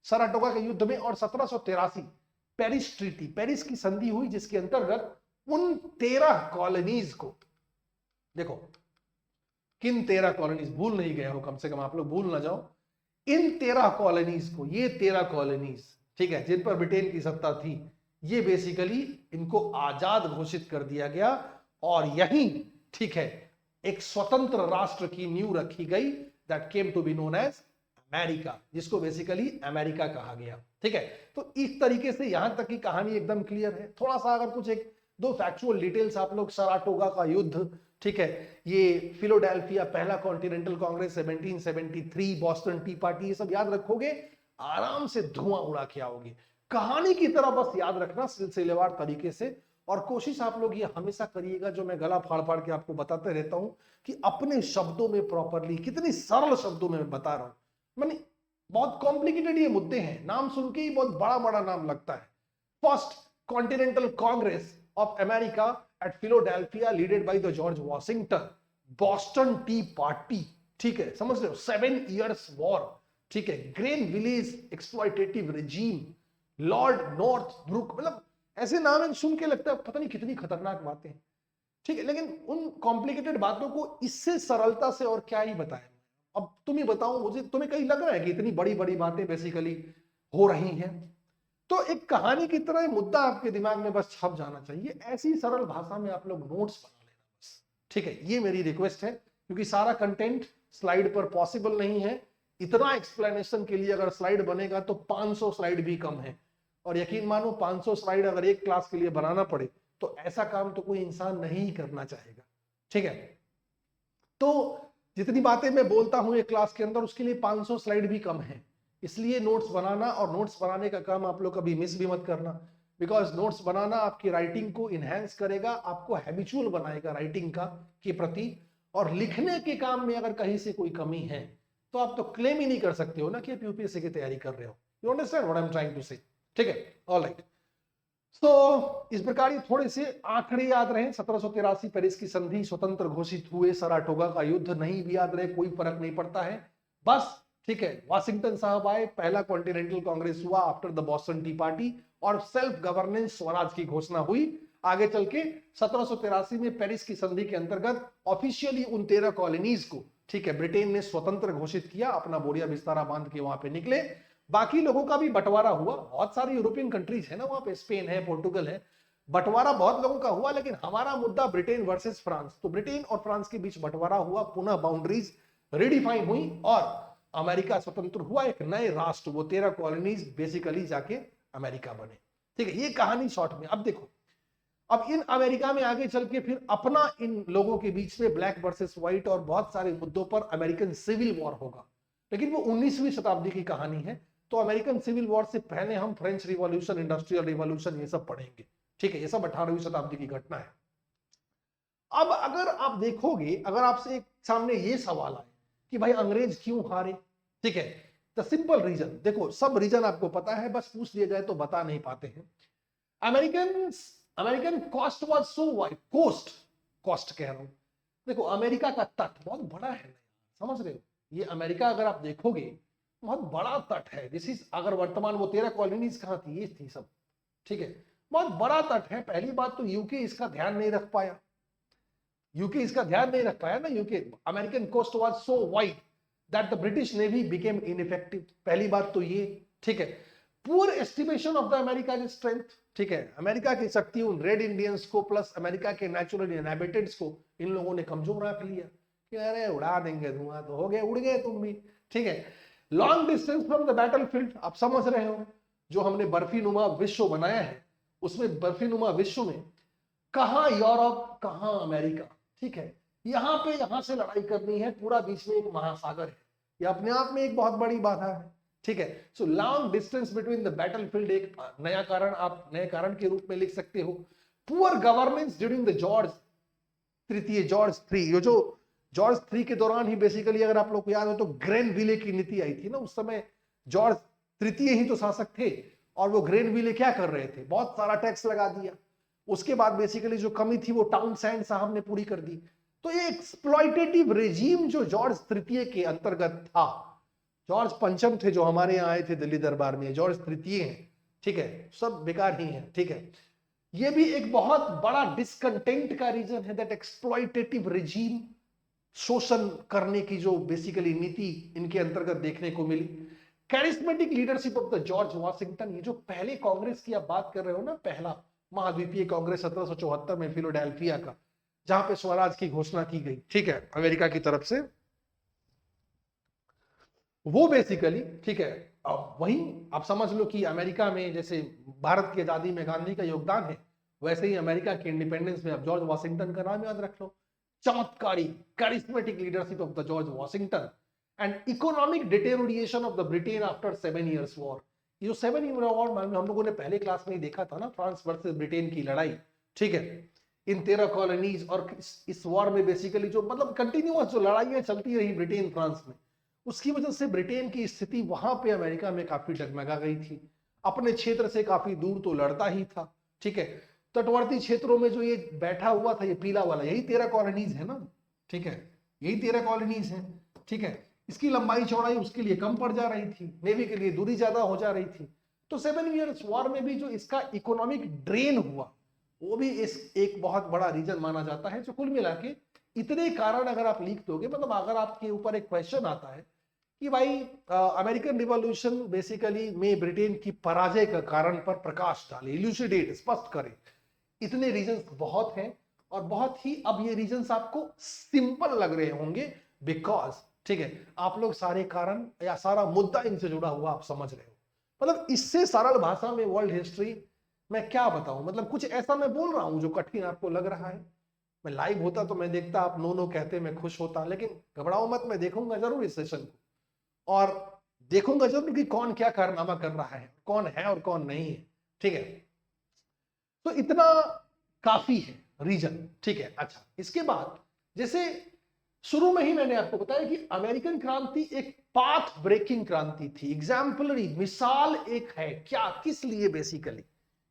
साराटोगा के युद्ध में, और 1783 पेरिस ट्रीटी, पेरिस की संधि हुई, जिसके अंतर्गत उन 13 कॉलोनीज को, देखो किन 13 कॉलोनीज, भूल नहीं गए हो, कम से कम आप लोग भूल ना जाओ, इन 13 कॉलोनीज को, ये 13 कॉलोनीज, ठीक है, जिन पर ब्रिटेन की सत्ता थी, ये बेसिकली इनको आजाद घोषित कर दिया गया, और यही, ठीक है, एक स्वतंत्र राष्ट्र की नींव रखी गई, that came to be known as America, जिसको बेसिकली अमेरिका कहा गया। ठीक है, तो इस तरीके से यहां तक की कहानी एकदम क्लियर है। थोड़ा सा अगर कुछ एक दो फैक्चुअल डिटेल्स आप लोग, साराटोगा का युद्ध, ठीक है, ये फिलाडेल्फिया पहला continental Congress 1773, Boston T party, ये सब याद रखोगे, आराम से धुआं उड़ा के आओगे। कहानी की तरह बस याद रखना सिलसिलेवार तरीके से, और कोशिश आप लोग ये हमेशा करिएगा, जो मैं गला फाड़ फाड़ के आपको बताते रहता हूं, कि अपने शब्दों में प्रॉपरली, कितनी सरल शब्दों में मैं बता रहा हूं, माने बहुत कॉम्प्लिकेटेड ये मुद्दे हैं, नाम सुन के ही बहुत बड़ा बड़ा नाम लगता है। First continental congress of America at Philadelphia leaded by the George Washington, Boston tea party, ठीक है, समझ रहे हो, 7 इयर्स वॉर, ठीक है, grain village exploitative regime, Lord Northbrook, मतलब ऐसे नाम सुन के लगता है पता नहीं कितनी खतरनाक बातें, ठीक है, लेकिन उन कॉम्प्लिकेटेड बातों को इससे सरलता से और क्या ही बताएं। अब तुम ही बताओ मुझे, तुम्हें कहीं लग रहा है कि इतनी बड़ी बड़ी बातें बेसिकली हो रही हैं? तो एक कहानी की तरह मुद्दा आपके दिमाग में बस छप जाना चाहिए, ऐसी सरल भाषा में आप लोग नोट्स बना लेना बस, ठीक है, ये मेरी रिक्वेस्ट है, क्योंकि सारा कंटेंट स्लाइड पर पॉसिबल नहीं है। इतना एक्सप्लेनेशन के लिए अगर स्लाइड बनेगा तो 500 स्लाइड भी कम है, और यकीन मानो 500 स्लाइड अगर एक क्लास के लिए बनाना पड़े तो ऐसा काम तो कोई इंसान नहीं करना चाहेगा, ठीक है। तो जितनी बातें मैं बोलता हूं एक क्लास के अंदर, उसके लिए 500 स्लाइड भी कम है, इसलिए नोट्स बनाना, और नोट्स बनाने का काम आप लोग कभी मिस भी मत करना, बिकॉज नोट्स बनाना आपकी राइटिंग को इनहेंस करेगा, आपको हैबिचुअल बनाएगा राइटिंग का के प्रति, और लिखने के काम में अगर कहीं से कोई कमी है तो आप तो क्लेम ही नहीं कर सकते हो ना कि आप यूपीएससी की तैयारी कर रहे हो। You understand what I am trying to say, ठीक है, ऑलराइट। तो इस प्रकार ये थोड़े से आंकड़े याद रहे, 1783 पेरिस की संधि, स्वतंत्र घोषित हुए, सराटोगा का युद्ध, नहीं भी याद रहे कोई फर्क नहीं पड़ता है, बस, ठीक है। वाशिंगटन साहब आए, पहला कॉन्टिनेंटल कांग्रेस हुआ after the Boston tea party, और सेल्फ गवर्नेंस स्वराज की घोषणा हुई। आगे चल के 1783 में पेरिस की संधि के अंतर्गत ऑफिशियली उन 13 कॉलोनीज को, ठीक है, ब्रिटेन ने स्वतंत्र घोषित किया, अपना बोरिया बिस्तारा बांध के वहां पे निकले। बाकी लोगों का भी बंटवारा हुआ, बहुत सारी यूरोपियन कंट्रीज है ना वहां पे, स्पेन है, पोर्टुगल है, बंटवारा बहुत लोगों का हुआ, लेकिन हमारा मुद्दा ब्रिटेन वर्सेस फ्रांस, तो ब्रिटेन और फ्रांस के बीच बंटवारा हुआ, पुनः बाउंड्रीज रिडिफाइन हुई, और अमेरिका स्वतंत्र हुआ, एक नए राष्ट्र, वो 13 कॉलोनीज बेसिकली जाके अमेरिका बने, ठीक है। ये कहानी शॉर्ट में। अब देखो, अब इन अमेरिका में आगे चल के फिर अपना इन लोगों के बीच में ब्लैक वर्सेस व्हाइट और बहुत सारे मुद्दों पर अमेरिकन सिविल वॉर होगा, लेकिन वो 19वीं शताब्दी की कहानी है। तो अमेरिकन सिविल वॉर से पहले हम फ्रेंच रिवॉल्यूशन, इंडस्ट्रियल रिवॉल्यूशन, ये सब पढ़ेंगे, ठीक है, ये सब 18वीं शताब्दी की घटना है। अब अगर आप देखोगे, अगर आपसे एक सामने ये सवाल आए कि भाई अंग्रेज क्यों हारे, ठीक है, द सिंपल रीजन, देखो सब रीजन आपको पता है, बस पूछ दिया जाए तो बता नहीं पाते हैं। American cost was so wide, cost कह रहा हूं, देखो अमेरिका का तट बहुत बड़ा है, समझ रहे हो, ये अमेरिका अगर आप देखोगे बहुत बड़ा तट है, दिस इज, अगर वर्तमान वो 13 कॉलोनीज कहां थी, ये थी सब, ठीक है, बहुत बड़ा तट है। पहली बात तो यूके इसका ध्यान नहीं रख पाया, ना UK, American coast was so wide that the British navy became ineffective, पहली बात तो ये, ठीक है। Poor estimation of the America strength, ठीक है, अमेरिका की शक्ति उन रेड इंडियंस को प्लस अमेरिका के नेचुरल इनहैबिटेंट्स को इन लोगों ने कमजोर रख लिया कि अरे उड़ा देंगे धुआं तो हो गए, उड़ गए तुम भी, ठीक है। Long distance from the battlefield, आप समझ रहे हो, जो हमने बर्फीनुमा विश्व बनाया है, उसमें बर्फीनुमा विश्व में कहां यूरोप कहां अमेरिका, ठीक है, यहां से लड़ाई करनी है, पूरा बीच में एक महासागर है, ये अपने आप में एक बहुत बड़ी बाधा है, ठीक है। So long distance between the battlefield एक नया कारण, आप नए कारण के रूप में लिख सकते हो। Poor governance during the George three, ये जो जॉर्ज 3 के दौरान ही बेसिकली, अगर आप लोग को याद हो तो ग्रेनविले की नीति आई थी ना, उस समय जॉर्ज तृतीय ही तो शासक थे, और वो ग्रेनविले क्या कर रहे थे, बहुत सारा टैक्स लगा दिया, उसके बाद बेसिकली जो कमी थी वो टाउनसेंड साहब ने पूरी कर दी। तो ये एक्सप्लॉइटेटिव रेजीम जो जॉर्ज तृतीय के अंतर्गत था, जॉर्ज पंचम थे जो हमारे यहाँ आए थे दिल्ली दरबार में, जॉर्ज तृतीय हैं, ठीक है, सब बेकार ही हैं, ठीक है। ये भी एक बहुत बड़ा डिसकंटेंट का रीजन है, दैट एक्सप्लॉइटेटिव रेजीम, शोषण करने की जो बेसिकली नीति इनके अंतर्गत देखने को मिली। Charismatic leadership of the George Washington, ये जो पहले कांग्रेस की आप बात कर रहे हो ना, पहला महाद्वीपीय कांग्रेस 1774 में फिलोडेल्फिया का, जहां पे स्वराज की घोषणा की गई, ठीक है, अमेरिका की तरफ से, वो बेसिकली, ठीक है, वहीं आप समझ लो कि अमेरिका में जैसे भारत की आजादी में गांधी का योगदान है, वैसे ही अमेरिका के इंडिपेंडेंस में आप जॉर्ज वॉशिंगटन का नाम याद रख लो। चमत्कारी charismatic leadership of the George Washington and economic deterioration of the Britain after 7 years war। ये जो 7 year war हम लोगों ने पहले क्लास में ही देखा था ना, फ्रांस वर्सेस ब्रिटेन की लड़ाई, ठीक है, इन 13 कॉलोनीज, और इस वॉर में बेसिकली जो मतलब कंटिन्यूअस जो लड़ाइयां चलती रही ब्रिटेन फ्रांस में, उसकी वजह से ब्रिटेन की स्थिति वहां पे अमेरिका में काफी डगमगा गई थी, अपने क्षेत्र से काफी दूर तो लड़ता ही था, ठीक है। तटवर्ती क्षेत्रों में जो ये बैठा हुआ था, ये पीला वाला, यही 13 कॉलोनीज है ना, ठीक है, यही 13 कॉलोनीज हैं, ठीक है। इसकी लंबाई चौड़ाई उसके लिए कम पड़ जा रही थी, नेवी के लिए दूरी ज्यादा हो जा रही थी। तो 7 ईयर्स वॉर में भी जो इसका इकोनॉमिक ड्रेन हुआ, वो भी इस एक बहुत बड़ा रीजन माना जाता है। जो कुल मिला के इतने कारण अगर आप लिख दोगे, मतलब अगर आपके ऊपर एक क्वेश्चन आता है कि भाई अमेरिकन रिवॉल्यूशन बेसिकली में ब्रिटेन की पराजय का कारण पर प्रकाश डाले, इल्यूसिडेट, स्पष्ट करे, इतने रीजंस बहुत हैं। और बहुत ही अब ये रीजंस आपको सिंपल लग रहे होंगे बिकॉज, ठीक है, आप लोग सारे कारण या सारा मुद्दा इनसे जुड़ा हुआ आप समझ रहे हो। मतलब इससे सरल भाषा में वर्ल्ड हिस्ट्री मैं क्या बताऊं, मतलब कुछ ऐसा मैं बोल रहा हूं जो कठिन आपको लग रहा है। मैं लाइव होता तो मैं देखता, आप नो नो कहते मैं खुश होता, लेकिन घबराओ मत, मैं देखूंगा जरूर इस सेशन को और देखूंगा जरूर कि कौन क्या कारनामा कर रहा है, कौन है और कौन नहीं है, ठीक है। तो इतना काफी है रीजन, ठीक है। अच्छा, इसके बाद जैसे शुरू में ही मैंने आपको बताया कि अमेरिकन क्रांति एक पाथ ब्रेकिंग क्रांति थी, एग्जाम्पलरी, मिसाल एक है। क्या, किस लिए, बेसिकली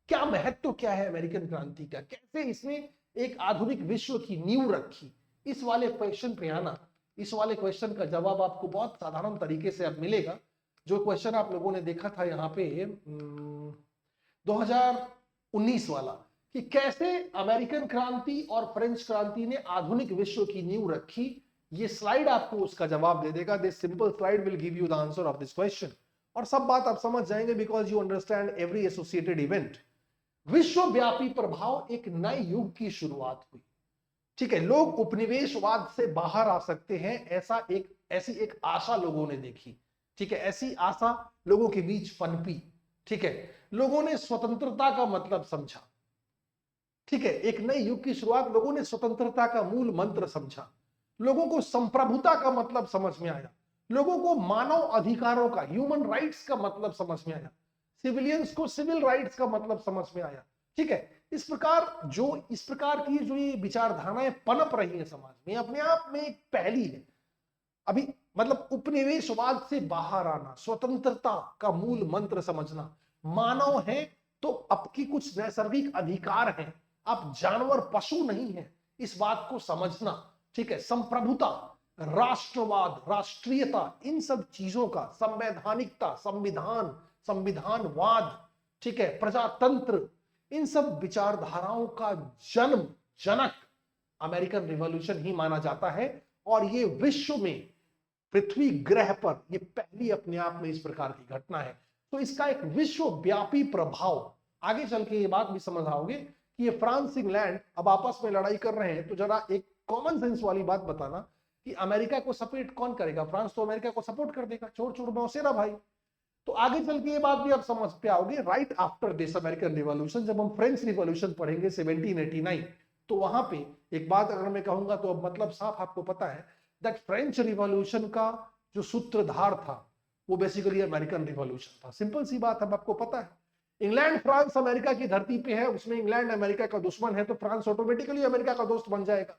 क्या महत्व क्या है अमेरिकन क्रांति का, कैसे इसने एक आधुनिक विश्व की नींव रखी, इस वाले क्वेश्चन पे आना। इस वाले क्वेश्चन का जवाब आपको बहुत साधारण तरीके से अब मिलेगा। जो क्वेश्चन आप लोगों ने देखा था यहाँ पे 2019 वाला, कि कैसे अमेरिकन क्रांति और फ्रेंच क्रांति ने आधुनिक विश्व की नींव रखी, ये स्लाइड आपको उसका जवाब दे देगा। This simple slide will give you the answer of this question. और सब बात आप समझ जाएंगे because you understand every associated event. विश्वव्यापी प्रभाव, एक नए युग की शुरुआत हुई, ठीक है। लोग उपनिवेशवाद से बाहर आ सकते हैं, ऐसी एक आशा लोगों ने देखी, ठीक है। ऐसी आशा लोगों के बीच पनपी, ठीक है। लोगों ने स्वतंत्रता का मतलब समझा, ठीक है। एक नए युग की शुरुआत, लोगों ने स्वतंत्रता का मूल मंत्र समझा, लोगों को संप्रभुता का मतलब समझ में आया, लोगों को मानव अधिकारों का, ह्यूमन राइट्स का मतलब समझ में आया, सिविलियंस को सिविल राइट्स का मतलब समझ में आया, ठीक है। इस प्रकार की जो ये विचारधाराएं पनप रही है समाज में, अपने आप में एक पहली है अभी। मतलब उपनिवेशवाद से बाहर आना, स्वतंत्रता का मूल मंत्र समझना, मानव है तो आपकी कुछ नैसर्गिक अधिकार हैं, आप जानवर पशु नहीं है, इस बात को समझना, ठीक है। संप्रभुता, राष्ट्रवाद, राष्ट्रीयता, इन सब चीजों का, संवैधानिकता, संविधानवाद, ठीक है, प्रजातंत्र, इन सब विचारधाराओं का जनक अमेरिकन रिवॉल्यूशन ही माना जाता है। और ये विश्व में, पृथ्वी ग्रह पर ये पहली अपने आप में इस प्रकार की घटना है। तो इसका एक विश्वव्यापी प्रभाव, आगे चल के ये बात भी समझ आओगे कि ये फ्रांस इंग्लैंड अब आपस में लड़ाई कर रहे हैं। तो जरा एक कॉमन सेंस वाली बात बताना कि अमेरिका को सपोर्ट कौन करेगा, फ्रांस तो अमेरिका को सपोर्ट कर देगा, चोर चोर मौसेरा भाई। तो आगे चल के ये बात भी आप समझ पे आओगे। Right after this American revolution, जब हम फ्रेंच रिवॉल्यूशन पढ़ेंगे 1789, तो वहां पे एक बात अगर मैं कहूंगा तो अब मतलब साफ आपको पता है दैट फ्रेंच रिवॉल्यूशन का जो सूत्रधार था वो बेसिकली अमेरिकन रिवॉल्यूशन था। सिंपल सी बात अब आपको पता है। इंग्लैंड फ्रांस अमेरिका की धरती पे है, उसमें इंग्लैंड अमेरिका का दुश्मन है, तो फ्रांस ऑटोमेटिकली अमेरिका का दोस्त बन जाएगा।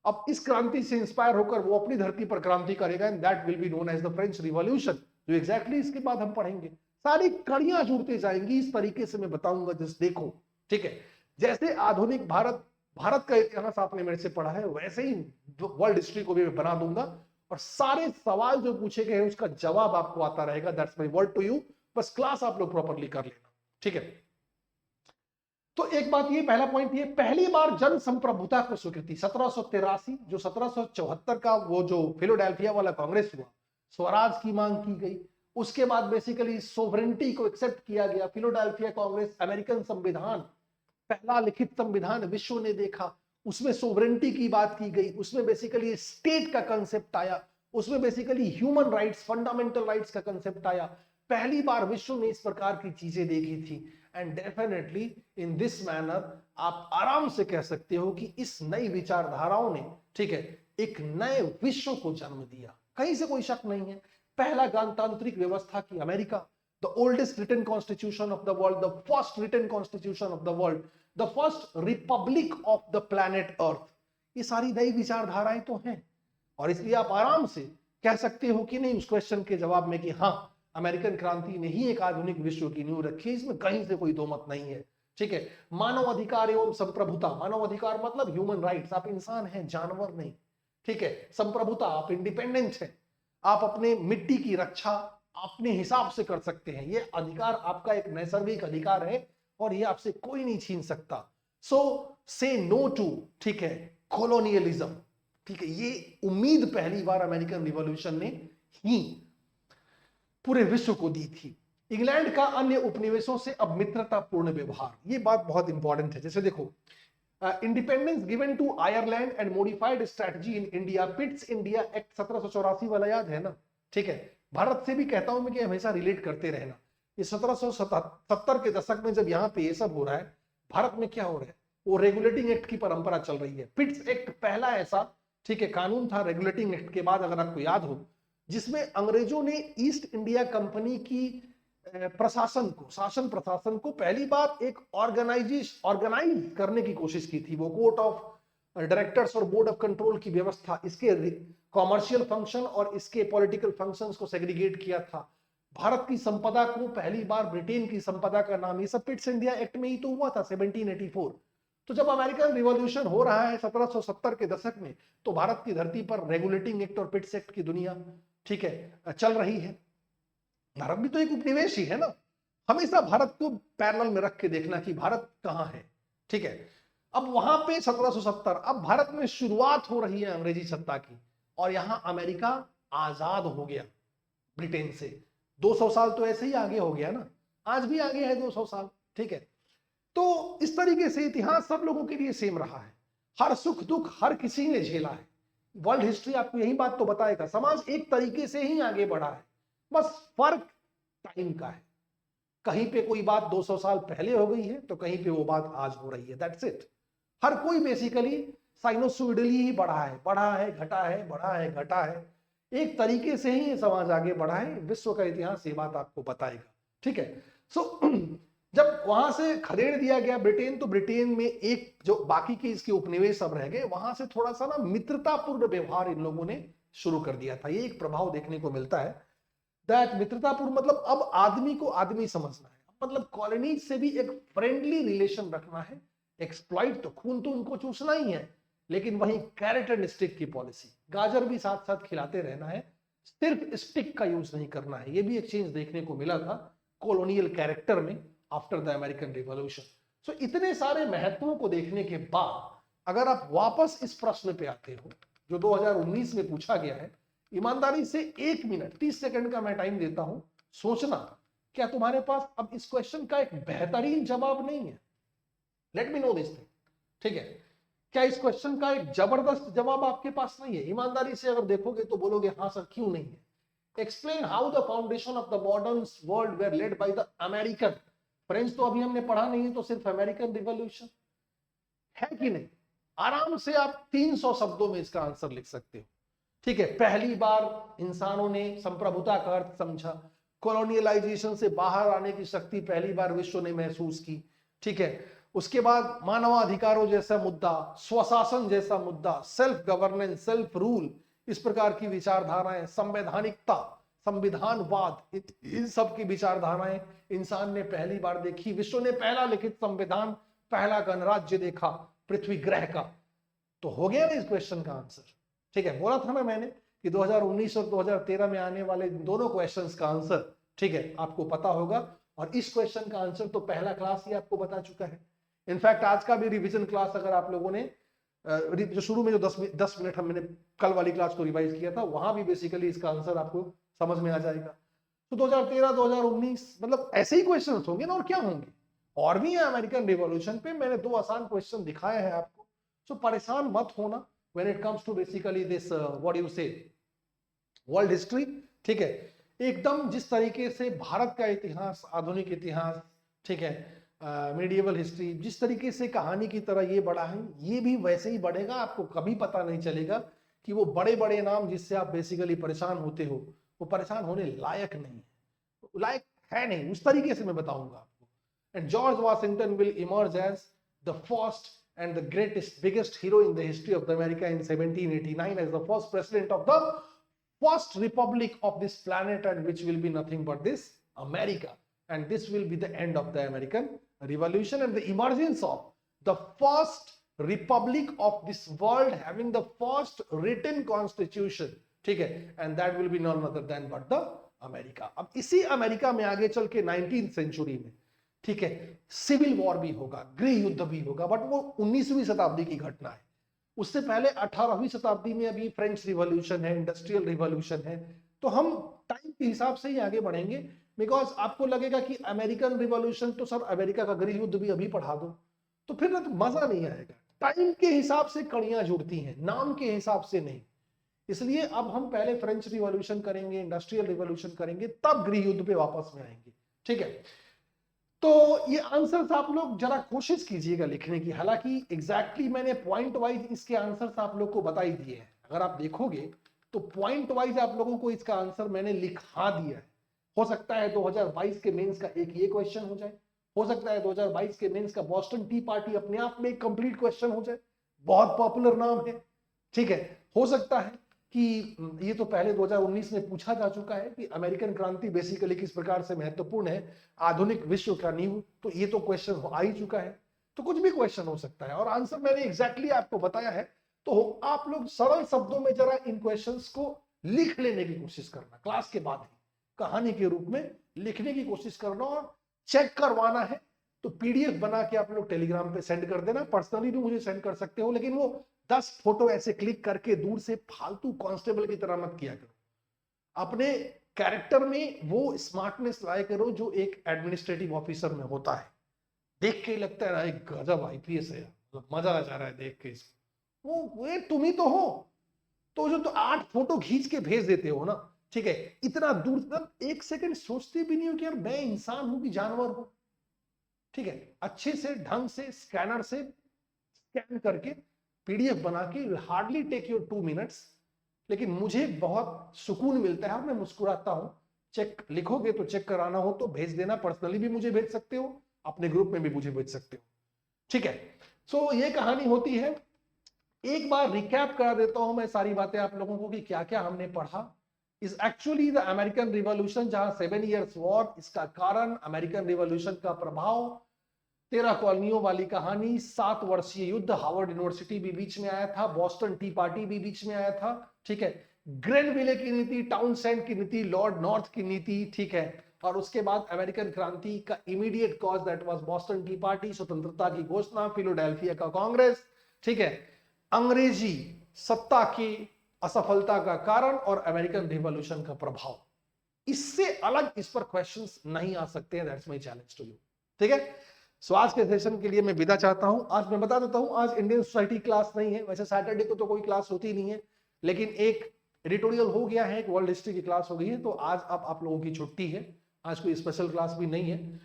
अब इस क्रांति से इंस्पायर होकर वो अपनी धरती पर क्रांति करेगा, and that will be known as the French revolution, जो एग्जैक्टली इसके बाद हम पढ़ेंगे। सारी कड़ियां जुड़ते जाएंगी, इस तरीके से मैं बताऊंगा, जस्ट देखो, ठीक है। जैसे आधुनिक भारत का इतिहास आपने मेरे से पढ़ा है, वैसे ही वर्ल्ड हिस्ट्री को भी मैं बना दूंगा, और सारे सवाल जो पूछे गए हैं उसका जवाब आपको आता रहेगा। That's my word to you. बस क्लास आप लोग प्रॉपरली कर लेना, ठीक है। तो एक बात ये, पहला पॉइंट ये, पहली बार जन संप्रभुता को स्वीकृति 1783, जो 1774 का वो जो फिलाडेल्फिया वाला कांग्रेस हुआ, स्वराज की मांग की गई। उसके बाद बेसिकली सोवरेनिटी को एक्सेप्ट किया गया। फिलाडेल्फिया कांग्रेस, अमेरिकन संविधान, पहला लिखित संविधान विश्व ने देखा, उसमें सोवरेनिटी की बात की गई, उसमें बेसिकली स्टेट का कंसेप्ट आया, उसमें basically human rights, fundamental rights का कंसेप्ट आया। पहली बार विश्व में इस प्रकार की चीजें देखी थी। And definitely in this manner आप आराम से कह सकते हो कि इस नई विचारधाराओं ने, ठीक है, एक नए विश्व को जन्म दिया, कहीं से कोई शक नहीं है। पहला गणतांत्रिक व्यवस्था की America, the oldest written constitution of the world, the first written constitution of the world, the first republic of the planet earth, ये सारी नई विचारधाराएं तो हैं। और इसलिए आप आराम से कह सकते हो कि नहीं, उस क्वेश्चन के जवाब में, कि हाँ, अमेरिकन क्रांति ने ही एक आधुनिक विश्व की नींव रखी, इसमें कहीं से कोई दो मत नहीं है, ठीक है। मानव अधिकार एवं संप्रभुता, मानव अधिकार मतलब ह्यूमन राइट्स, आप इंसान हैं, जानवर नहीं, ठीक है। संप्रभुता, आप इंडिपेंडेंट हैं, आप अपने मिट्टी की रक्षा अपने हिसाब से कर सकते हैं, ये अधिकार आपका एक नैसर्गिक अधिकार है और ये आपसे कोई नहीं छीन सकता। सो से नो टू, ठीक है, कॉलोनियलिज्म, ठीक है। ये उम्मीद पहली बार अमेरिकन रिवॉल्यूशन ने ही पूरे विश्व को दी थी। इंग्लैंड का अन्य उपनिवेशों से अब मित्रतापूर्ण व्यवहार, ये बात बहुत इंपॉर्टेंट है। जैसे देखो, independence given to Ireland and modified strategy in India, Pitt's India Act 1784 वाला याद है ना, ठीक है। भारत से भी कहता हूं मैं कि हमेशा रिलेट करते रहना। ये 1770 के दशक में जब यहाँ पे ये सब हो रहा है, भारत में क्या हो रहा है, वो रेगुलेटिंग एक्ट की परंपरा चल रही है। पिट्स एक्ट पहला ऐसा, ठीक है, कानून था रेगुलेटिंग एक्ट के बाद, अगर आपको याद हो, जिसमें अंग्रेजों ने ईस्ट इंडिया कंपनी की प्रशासन को, शासन प्रशासन को पहली बार एक ऑर्गेनाइज करने की कोशिश की थी। वो कोर्ट ऑफ डायरेक्टर्स और बोर्ड ऑफ कंट्रोल की व्यवस्था, इसके कॉमर्शियल फंक्शन और इसके पॉलिटिकल फंक्शंस को सेग्रीगेट किया था। भारत की संपदा को पहली बार ब्रिटेन की संपदा का नाम, ये सब पिट्स इंडिया एक्ट में ही तो हुआ था 1784। तो जब अमेरिकन रिवॉल्यूशन हो रहा है 1770 के दशक में, तो भारत की धरती पर रेगुलेटिंग एक्ट और पिट्स एक्ट की दुनिया, ठीक है, चल रही है। भारत भी तो एक उपनिवेश ही है ना। हमेशा भारत को पैरेलल में रख के देखना कि भारत कहां है, ठीक है। अब वहां पे 1770, अब भारत में शुरुआत हो रही है अंग्रेजी सत्ता की, और यहां अमेरिका आजाद हो गया ब्रिटेन से। 200 साल तो ऐसे ही आगे हो गया ना, आज भी आगे है 200 साल, ठीक है। तो इस तरीके से इतिहास सब लोगों के लिए सेम रहा है, हर सुख दुख हर किसी ने झेला है। वर्ल्ड हिस्ट्री आपको यही बात तो बताएगा, समाज एक तरीके से ही आगे बढ़ा है, बस फर्क टाइम का है। कहीं पे कोई बात 200 साल पहले हो गई है तो कहीं पे वो बात आज हो रही है, दैट्स इट। हर कोई बेसिकली साइनोसॉइडली ही बढ़ा है, बढ़ा है घटा है, बढ़ा है घटा है, एक तरीके से ही समाज आगे बढ़ा है। विश्व का इतिहास ये बात आपको बताएगा, ठीक है। सो जब वहां से खदेड़ दिया गया ब्रिटेन, तो ब्रिटेन में एक जो बाकी के इसके उपनिवेश सब रह गए, वहां से थोड़ा सा ना मित्रतापूर्ण व्यवहार इन लोगों ने शुरू कर दिया था। ये एक प्रभाव देखने को मिलता है, दैट मित्रतापूर्ण मतलब अब आदमी को आदमी समझना है, मतलब कॉलोनीज से भी एक फ्रेंडली रिलेशन रखना है। एक्सप्लॉइट तो खून तो उनको चूसना ही है, लेकिन वहीं कैरेट एंड स्टिक की पॉलिसी, गाजर भी साथ साथ खिलाते रहना है, सिर्फ स्टिक का यूज नहीं करना है। ये भी एक चेंज देखने को मिला था कॉलोनियल कैरेक्टर में आफ्टर द अमेरिकन रिवॉल्यूशन। सो इतने सारे महत्वों को देखने के बाद अगर आप वापस इस प्रश्न पे आते हो जो 2019 में पूछा गया है, ईमानदारी से 1 मिनट 30 सेकंड का मैं टाइम देता हूं सोचना, क्या तुम्हारे पास अब इस क्वेश्चन का एक बेहतरीन जवाब नहीं है? Let me know this thing, ठीक है। क्या इस क्वेश्चन का एक जबरदस्त जवाब आपके पास नहीं है? ईमानदारी से अगर देखोगे तो बोलोगे हाँ सर, क्यों नहीं है। Explain how the foundation of the modern world were laid by the American. French तो अभी हमने पढ़ा नहीं है, तो सिर्फ अमेरिकन रिवॉल्यूशन है कि नहीं? आराम से आप 300 शब्दों में इसका आंसर लिख सकते हो, ठीक है। पहली बार इंसानों ने संप्रभुता का अर्थ समझा, कॉलोनियलाइजेशन से बाहर आने की शक्ति पहली बार विश्व ने महसूस की, ठीक है। उसके बाद मानवाधिकारों जैसा मुद्दा, स्वशासन जैसा मुद्दा, सेल्फ गवर्नेंस, सेल्फ रूल, इस प्रकार की विचारधाराएं, संवैधानिकता, संविधानवाद, इन सब की विचारधाराएं इंसान ने पहली बार देखी। विश्व ने पहला लिखित संविधान, पहला गणराज्य देखा पृथ्वी ग्रह का। तो हो गया ना इस क्वेश्चन का आंसर, ठीक है। बोला था मैंने कि 2019 और 2013 में आने वाले दोनों क्वेश्चंस का आंसर, ठीक है, आपको पता होगा। और इस क्वेश्चन का आंसर तो पहला क्लास ही आपको बता चुका है। इनफैक्ट आज का भी रिवीजन क्लास अगर आप लोगों ने जो शुरू में जो 10 मिनट हमने कल वाली क्लास को रिवाइज किया था, वहां भी बेसिकली इसका आंसर आपको समझ में आ जाएगा। तो 2013 2019 मतलब ऐसे ही क्वेश्चन होंगे ना, और क्या होंगे, और भी है अमेरिकन रिवॉल्यूशन पे। मैंने 2 आसान क्वेश्चन दिखाए हैं आपको, सो परेशान मत होना when it comes to basically this what do you say world history, ठीक है। एकदम जिस तरीके से भारत का इतिहास, आधुनिक इतिहास, ठीक है, मीडिएवल हिस्ट्री जिस तरीके से कहानी की तरह ये बढ़ा है, ये भी वैसे ही बढ़ेगा। आपको कभी पता नहीं चलेगा कि वो बड़े बड़े नाम जिससे आप बेसिकली परेशान होते हो, वो परेशान होने लायक नहीं है, लायक है नहीं, उस तरीके से मैं बताऊंगा आपको। And George Washington will emerge as the first and the biggest hero in the history of the America in 1789 as the first president of the first republic of this planet, and which will be nothing but this America, and this will be the end of the American revolution and the emergence of the first republic of this world having the first written constitution, ठीक है, and that will be none other than but the America. अब इसी America में आगे चल के 19th century में, ठीक है, सिविल वॉर भी होगा, गृह युद्ध भी होगा, बट वो 19वीं शताब्दी की घटना है। उससे पहले 18वीं शताब्दी में अभी फ्रेंच रिवॉल्यूशन है, इंडस्ट्रियल रिवॉल्यूशन है। तो हम टाइम के हिसाब से ही आगे बढ़ेंगे, बिकॉज आपको लगेगा कि अमेरिकन रिवॉल्यूशन तो सर अमेरिका का गृह युद्ध भी अभी पढ़ा दो, तो फिर ना तो मजा नहीं आएगा। टाइम के हिसाब से कड़ियां जुड़ती हैं, नाम के हिसाब से नहीं। इसलिए अब हम पहले फ्रेंच रिवॉल्यूशन करेंगे, इंडस्ट्रियल रिवॉल्यूशन करेंगे, तब गृह युद्ध पे वापस में आएंगे, ठीक है। तो ये आंसर्स आप लोग जरा कोशिश कीजिएगा लिखने की। हालांकि एग्जैक्टली मैंने पॉइंट वाइज इसके आंसर्स आप लोग को बता ही दिए हैं। अगर आप देखोगे तो पॉइंट वाइज आप लोगों को इसका आंसर मैंने लिखा दिया है। हो सकता है 2022 के मेंस का एक ये क्वेश्चन हो जाए, हो सकता है 2022 के मेंस का बॉस्टन टी पार्टी अपने आप में एक कंप्लीट क्वेश्चन हो जाए, बहुत पॉपुलर नाम है, ठीक है। हो सकता है कि ये तो पहले 2019 में पूछा जा चुका है कि अमेरिकन क्रांति बेसिकली किस प्रकार से महत्वपूर्ण है आधुनिक विश्व का नींव, तो ये तो क्वेश्चन आ ही चुका है। तो कुछ भी क्वेश्चन हो सकता है और आंसर मैंने एग्जैक्टली आपको बताया है। तो आप लोग सरल शब्दों में जरा इन क्वेश्चंस को लिख लेने की कोशिश करना, क्लास के बाद ही कहानी के रूप में लिखने की कोशिश करना, और चेक करवाना है तो पीडीएफ बना के आप लोग टेलीग्राम पे सेंड कर देना। पर्सनली भी मुझे सेंड कर सकते हो, लेकिन वो 10 फोटो ऐसे क्लिक करके दूर से फालतू कांस्टेबल की तरह मत किया करो। अपने कैरेक्टर में वो स्मार्टनेस लाया करो जो एक एडमिनिस्ट्रेटिव ऑफिसर में होता है। देख के लगता है ना एक गजब आईपीएस है, मजा आ जा रहा है देख के इसको। वो तुम ही तो हो, तो जो तो 8 फोटो खींच के भेज देते हो ना, ठीक है, इतना दूर तक एक सेकंड सोचते भी नहीं हो कि यार मैं इंसान हूं कि जानवर हूं, ठीक है। अच्छे से ढंग से स्कैनर से स्कैन करके पीडीएफ बना के हार्डली टेक योर 2 मिनट्स, लेकिन मुझे बहुत सुकून मिलता है और मैं मुस्कुराता हूं। चेक लिखोगे तो चेक कराना हो तो भेज देना, पर्सनली भी मुझे भेज सकते हो, अपने ग्रुप में भी मुझे भेज सकते हो, ठीक है। सो ये कहानी होती है। एक बार रिकैप करा देता हूं मैं सारी बातें आप लोगों को कि क्या क्या हमने पढ़ा। Is actually the American revolution, जहां 7 इयर्स वॉर, इसका कारण अमेरिकन रिवॉल्यूशन का प्रभाव, 13 कॉलोनियों वाली कहानी, 7 वर्षीय युद्ध, हार्वर्ड यूनिवर्सिटी भी बीच में आया था, बॉस्टन टी पार्टी भी बीच में आया था, ठीक है, ग्रेनविले की नीति, टाउनसेंड की नीति, लॉर्ड नॉर्थ की नीति, ठीक है, और उसके बाद अमेरिकन क्रांति का immediate cause that was Boston tea party, स्वतंत्रता की घोषणा, फिलाडेल्फिया का कांग्रेस, ठीक है, अंग्रेजी सत्ता की असफलता का कारण और अमेरिकन रिवॉल्यूशन का प्रभाव। इससे अलग इस पर क्वेश्चंस नहीं आ सकते हैं, that's my challenge to you, ठीक है। सो आज के सेशन के लिए मैं विदा चाहता हूं। आज मैं बता देता हूं, आज इंडियन सोसाइटी क्लास नहीं है, वैसे सैटरडे को तो कोई क्लास होती नहीं है, लेकिन एक एडिटोरियल हो गया है, एक वर्ल्ड हिस्ट्री की क्लास हो गई है, तो आज अब आप लोगों की छुट्टी है, आज कोई स्पेशल क्लास भी नहीं है।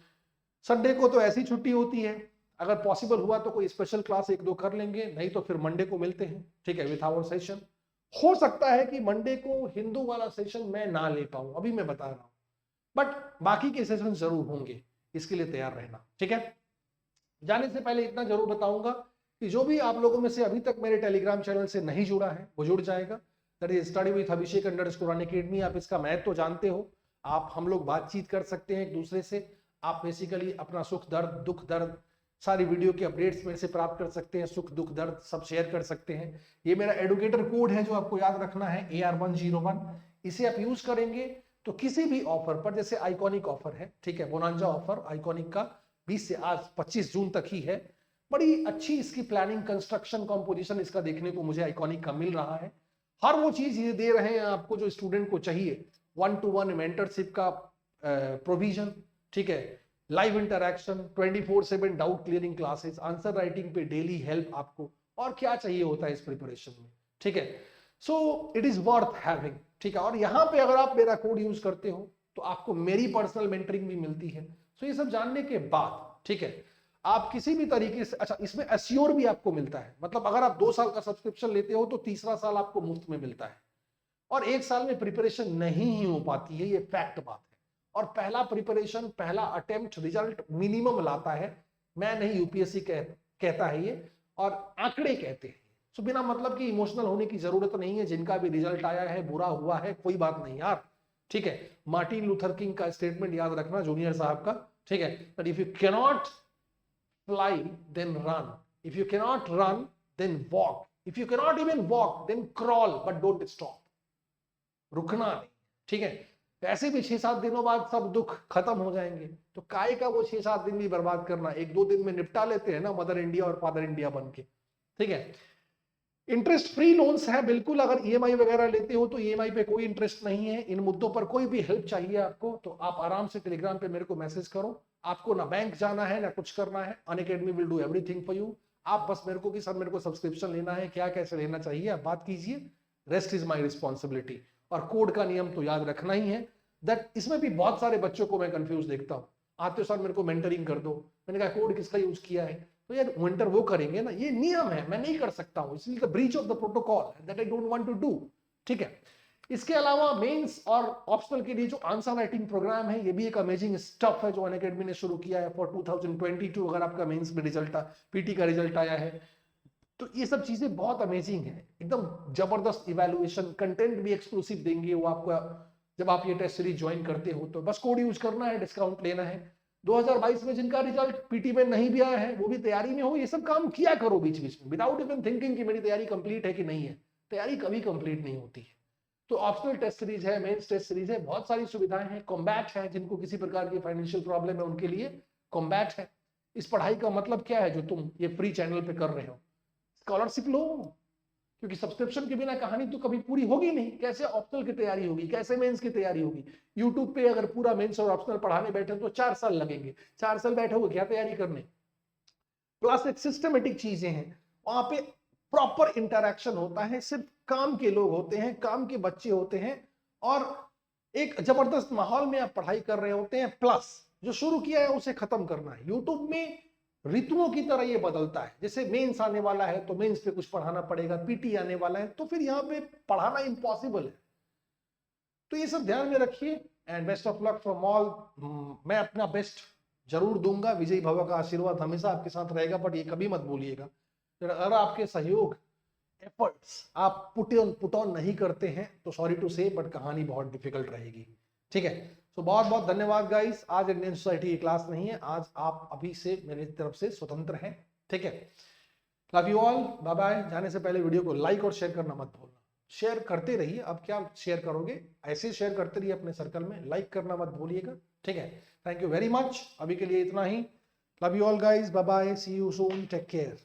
संडे को तो ऐसी छुट्टी होती है, अगर पॉसिबल हुआ तो कोई स्पेशल क्लास 1-2 कर लेंगे, नहीं तो फिर मंडे को मिलते हैं, ठीक है, विथ आवर सेशन। हो सकता है कि मंडे को हिंदू वाला सेशन मैं ना ले पाऊं, अभी मैं बता रहा हूं, बट बाकी के सेशन जरूर होंगे, इसके लिए तैयार रहना, ठीक है। जाने से पहले इतना जरूर बताऊंगा कि जो भी आप लोगों में से अभी तक मेरे टेलीग्राम चैनल से नहीं जुड़ा है वो जुड़ जाएगा। That is study with Abhishek _ academy. आप इसका महत्व तो जानते हो, आप हम लोग बातचीत कर सकते हैं एक दूसरे से, आप बेसिकली अपना सुख दर्द दुख दर्द सारी वीडियो के अपडेट्स मेरे से प्राप्त कर सकते हैं, सुख दुख दर्द सब शेयर कर सकते हैं। ये मेरा एडुकेटर कोड है जो आपको याद रखना है, AR101। इसे आप यूज करेंगे तो किसी भी ऑफर पर, जैसे आइकॉनिक ऑफर है, ठीक है, बोनांजा ऑफर आइकॉनिक का 20 से आज 25 जून तक ही है, बड़ी अच्छी इसकी प्लानिंग, कंस्ट्रक्शन, कंपोजिशन इसका देखने को मुझे आइकॉनिक का मिल रहा है। हर वो चीज ये दे रहे हैं आपको जो स्टूडेंट को चाहिए, 1-to-1 मेंटरशिप का प्रोविजन, ठीक है, live interaction, 24/7 doubt clearing classes, answer writing पे डेली हेल्प आपको, और क्या चाहिए होता है इस प्रिपरेशन में, ठीक है। So it is worth having, ठीक है। और यहाँ पे अगर आप मेरा कोड यूज करते हो तो आपको मेरी पर्सनल मेंटरिंग भी मिलती है। सो ये सब जानने के बाद, ठीक है, आप किसी भी तरीके से, अच्छा इसमें एश्योर भी आपको मिलता है, मतलब अगर आप 2 साल का सब्सक्रिप्शन लेते हो तो तीसरा साल आपको मुफ्त में मिलता है, और 1 साल में प्रिपरेशन नहीं ही हो पाती है, ये फैक्ट बात है। और पहला प्रिपरेशन, पहला अटेम्प्ट रिजल्ट मिनिमम लाता है, मैं नहीं, यूपीएससी कहता है ये, और आंकड़े कहते हैं। सो बिना मतलब कि इमोशनल होने की जरूरत नहीं है, जिनका भी रिजल्ट आया है बुरा हुआ है कोई बात नहीं यार, ठीक है। मार्टिन लूथर किंग का स्टेटमेंट याद रखना, जूनियर साहब का, ठीक है, that if you cannot fly, then run. If you cannot run, then walk. If you cannot even walk, then crawl, but don't stop. रुकना नहीं, ठीक है। ऐसे भी 6-7 दिनों बाद सब दुख खत्म हो जाएंगे, तो काय का वो 6-7 दिन भी बर्बाद करना, 1-2 दिन में निपटा लेते हैं ना मदर इंडिया और फादर इंडिया बन के, ठीक है। इंटरेस्ट फ्री लोन्स है बिल्कुल, अगर ईएमआई वगैरह लेते हो तो ईएमआई पे कोई इंटरेस्ट नहीं है। इन मुद्दों पर कोई भी हेल्प चाहिए आपको तो आप आराम से टेलीग्राम पे मेरे को मैसेज करो। आपको ना बैंक जाना है ना कुछ करना है, Unacademy will do everything for you. आप बस मेरे को कि सर मेरे को सब्सक्रिप्शन लेना है, क्या कैसे लेना चाहिए आप बात कीजिए, रेस्ट इज माई रिस्पॉन्सिबिलिटी। और कोड का नियम तो याद रखना ही है दैट, इसमें भी बहुत सारे बच्चों को मैं कंफ्यूज देखता हूँ, आते हो सर मेरे को मेंटरिंग कर दो, मैंने कहा कोड किसका यूज किया है, तो यार मेंटर वो करेंगे ना, ये नियम है, मैं नहीं कर सकता हूँ, इसलिए the breach of the protocol that I don't want to do, ठीक है। इसके अलावा मेंस और ऑप्शनल के लिए जो आंसर राइटिंग प्रोग्राम है, ये भी एक अमेजिंग स्टफ है जो अनअकैडमी ने शुरू किया है फॉर 2022। अगर आपका मेंस में रिजल्ट पीटी का रिजल्ट आया है तो ये सब चीजें बहुत अमेजिंग है, एकदम जबरदस्त इवैल्यूएशन, कंटेंट भी एक्सक्लूसिव देंगे वो आपको जब आप ये टेस्ट सीरीज ज्वाइन करते हो। तो बस कोड यूज करना है, डिस्काउंट लेना है। 2022 में जिनका रिजल्ट पीटी में नहीं भी आया है वो भी तैयारी में हो, ये सब काम किया करो बीच बीच में, विदाउट इवन थिंकिंग कि मेरी तैयारी कंप्लीट है कि नहीं है। तैयारी कभी कंप्लीट नहीं होती है। तो ऑप्शनल टेस्ट सीरीज है, मेंस टेस्ट सीरीज है, बहुत सारी सुविधाएं हैं। कॉम्बैट है, जिनको किसी प्रकार की फाइनेंशियल प्रॉब्लम है उनके लिए कॉम्बैट है। इस पढ़ाई का मतलब क्या है जो तुम ये फ्री चैनल पे कर रहे हो, स्कॉलरशिप लो, क्योंकि सब्सक्रिप्शन के बिना कहानी तो कभी पूरी होगी नहीं। कैसे ऑप्शनल की तैयारी होगी, कैसे मेंस की तैयारी होगी। यूट्यूब पे अगर पूरा मेंस और ऑप्शनल पढ़ाने बैठे तो 4 साल लगेंगे, 4 साल बैठोगे क्या तैयारी करने। प्लस एक सिस्टमेटिक चीजें हैं, वहां पे प्रॉपर इंटरैक्शन होता है, सिर्फ काम के लोग होते हैं, काम के बच्चे होते हैं, और एक जबरदस्त माहौल में आप पढ़ाई कर रहे होते हैं। प्लस जो शुरू किया है उसे खत्म करना है। यूट्यूब में ऋतुओं की तरह ये बदलता है, जैसे मेंस आने वाला है तो मेंस पे कुछ पढ़ाना पड़ेगा, पीटी आने वाला है तो फिर यहाँ पे पढ़ाना इम्पॉसिबल है। तो ये सब ध्यान में रखिए and best of luck from all. मैं अपना बेस्ट जरूर दूंगा, विजयी भव का आशीर्वाद हमेशा आपके साथ रहेगा, बट ये कभी मत भूलिएगा अगर आपके सहयोग एफर्ट्स आप पुट ऑन नहीं करते हैं तो सॉरी टू से बट कहानी बहुत डिफिकल्ट रहेगी, ठीक है। तो बहुत बहुत धन्यवाद गाइस। आज इंडियन सोसाइटी की क्लास नहीं है, आज आप अभी से मेरी तरफ से स्वतंत्र हैं, ठीक है। Love you all, bye bye. जाने से पहले वीडियो को लाइक और शेयर करना मत भूलना। शेयर करते रहिए, अब क्या शेयर करोगे, ऐसे शेयर करते रहिए अपने सर्कल में, लाइक करना मत भूलिएगा, ठीक है। थैंक यू वेरी मच, अभी के लिए इतना ही। Love you all guys, bye bye, see you soon, take care.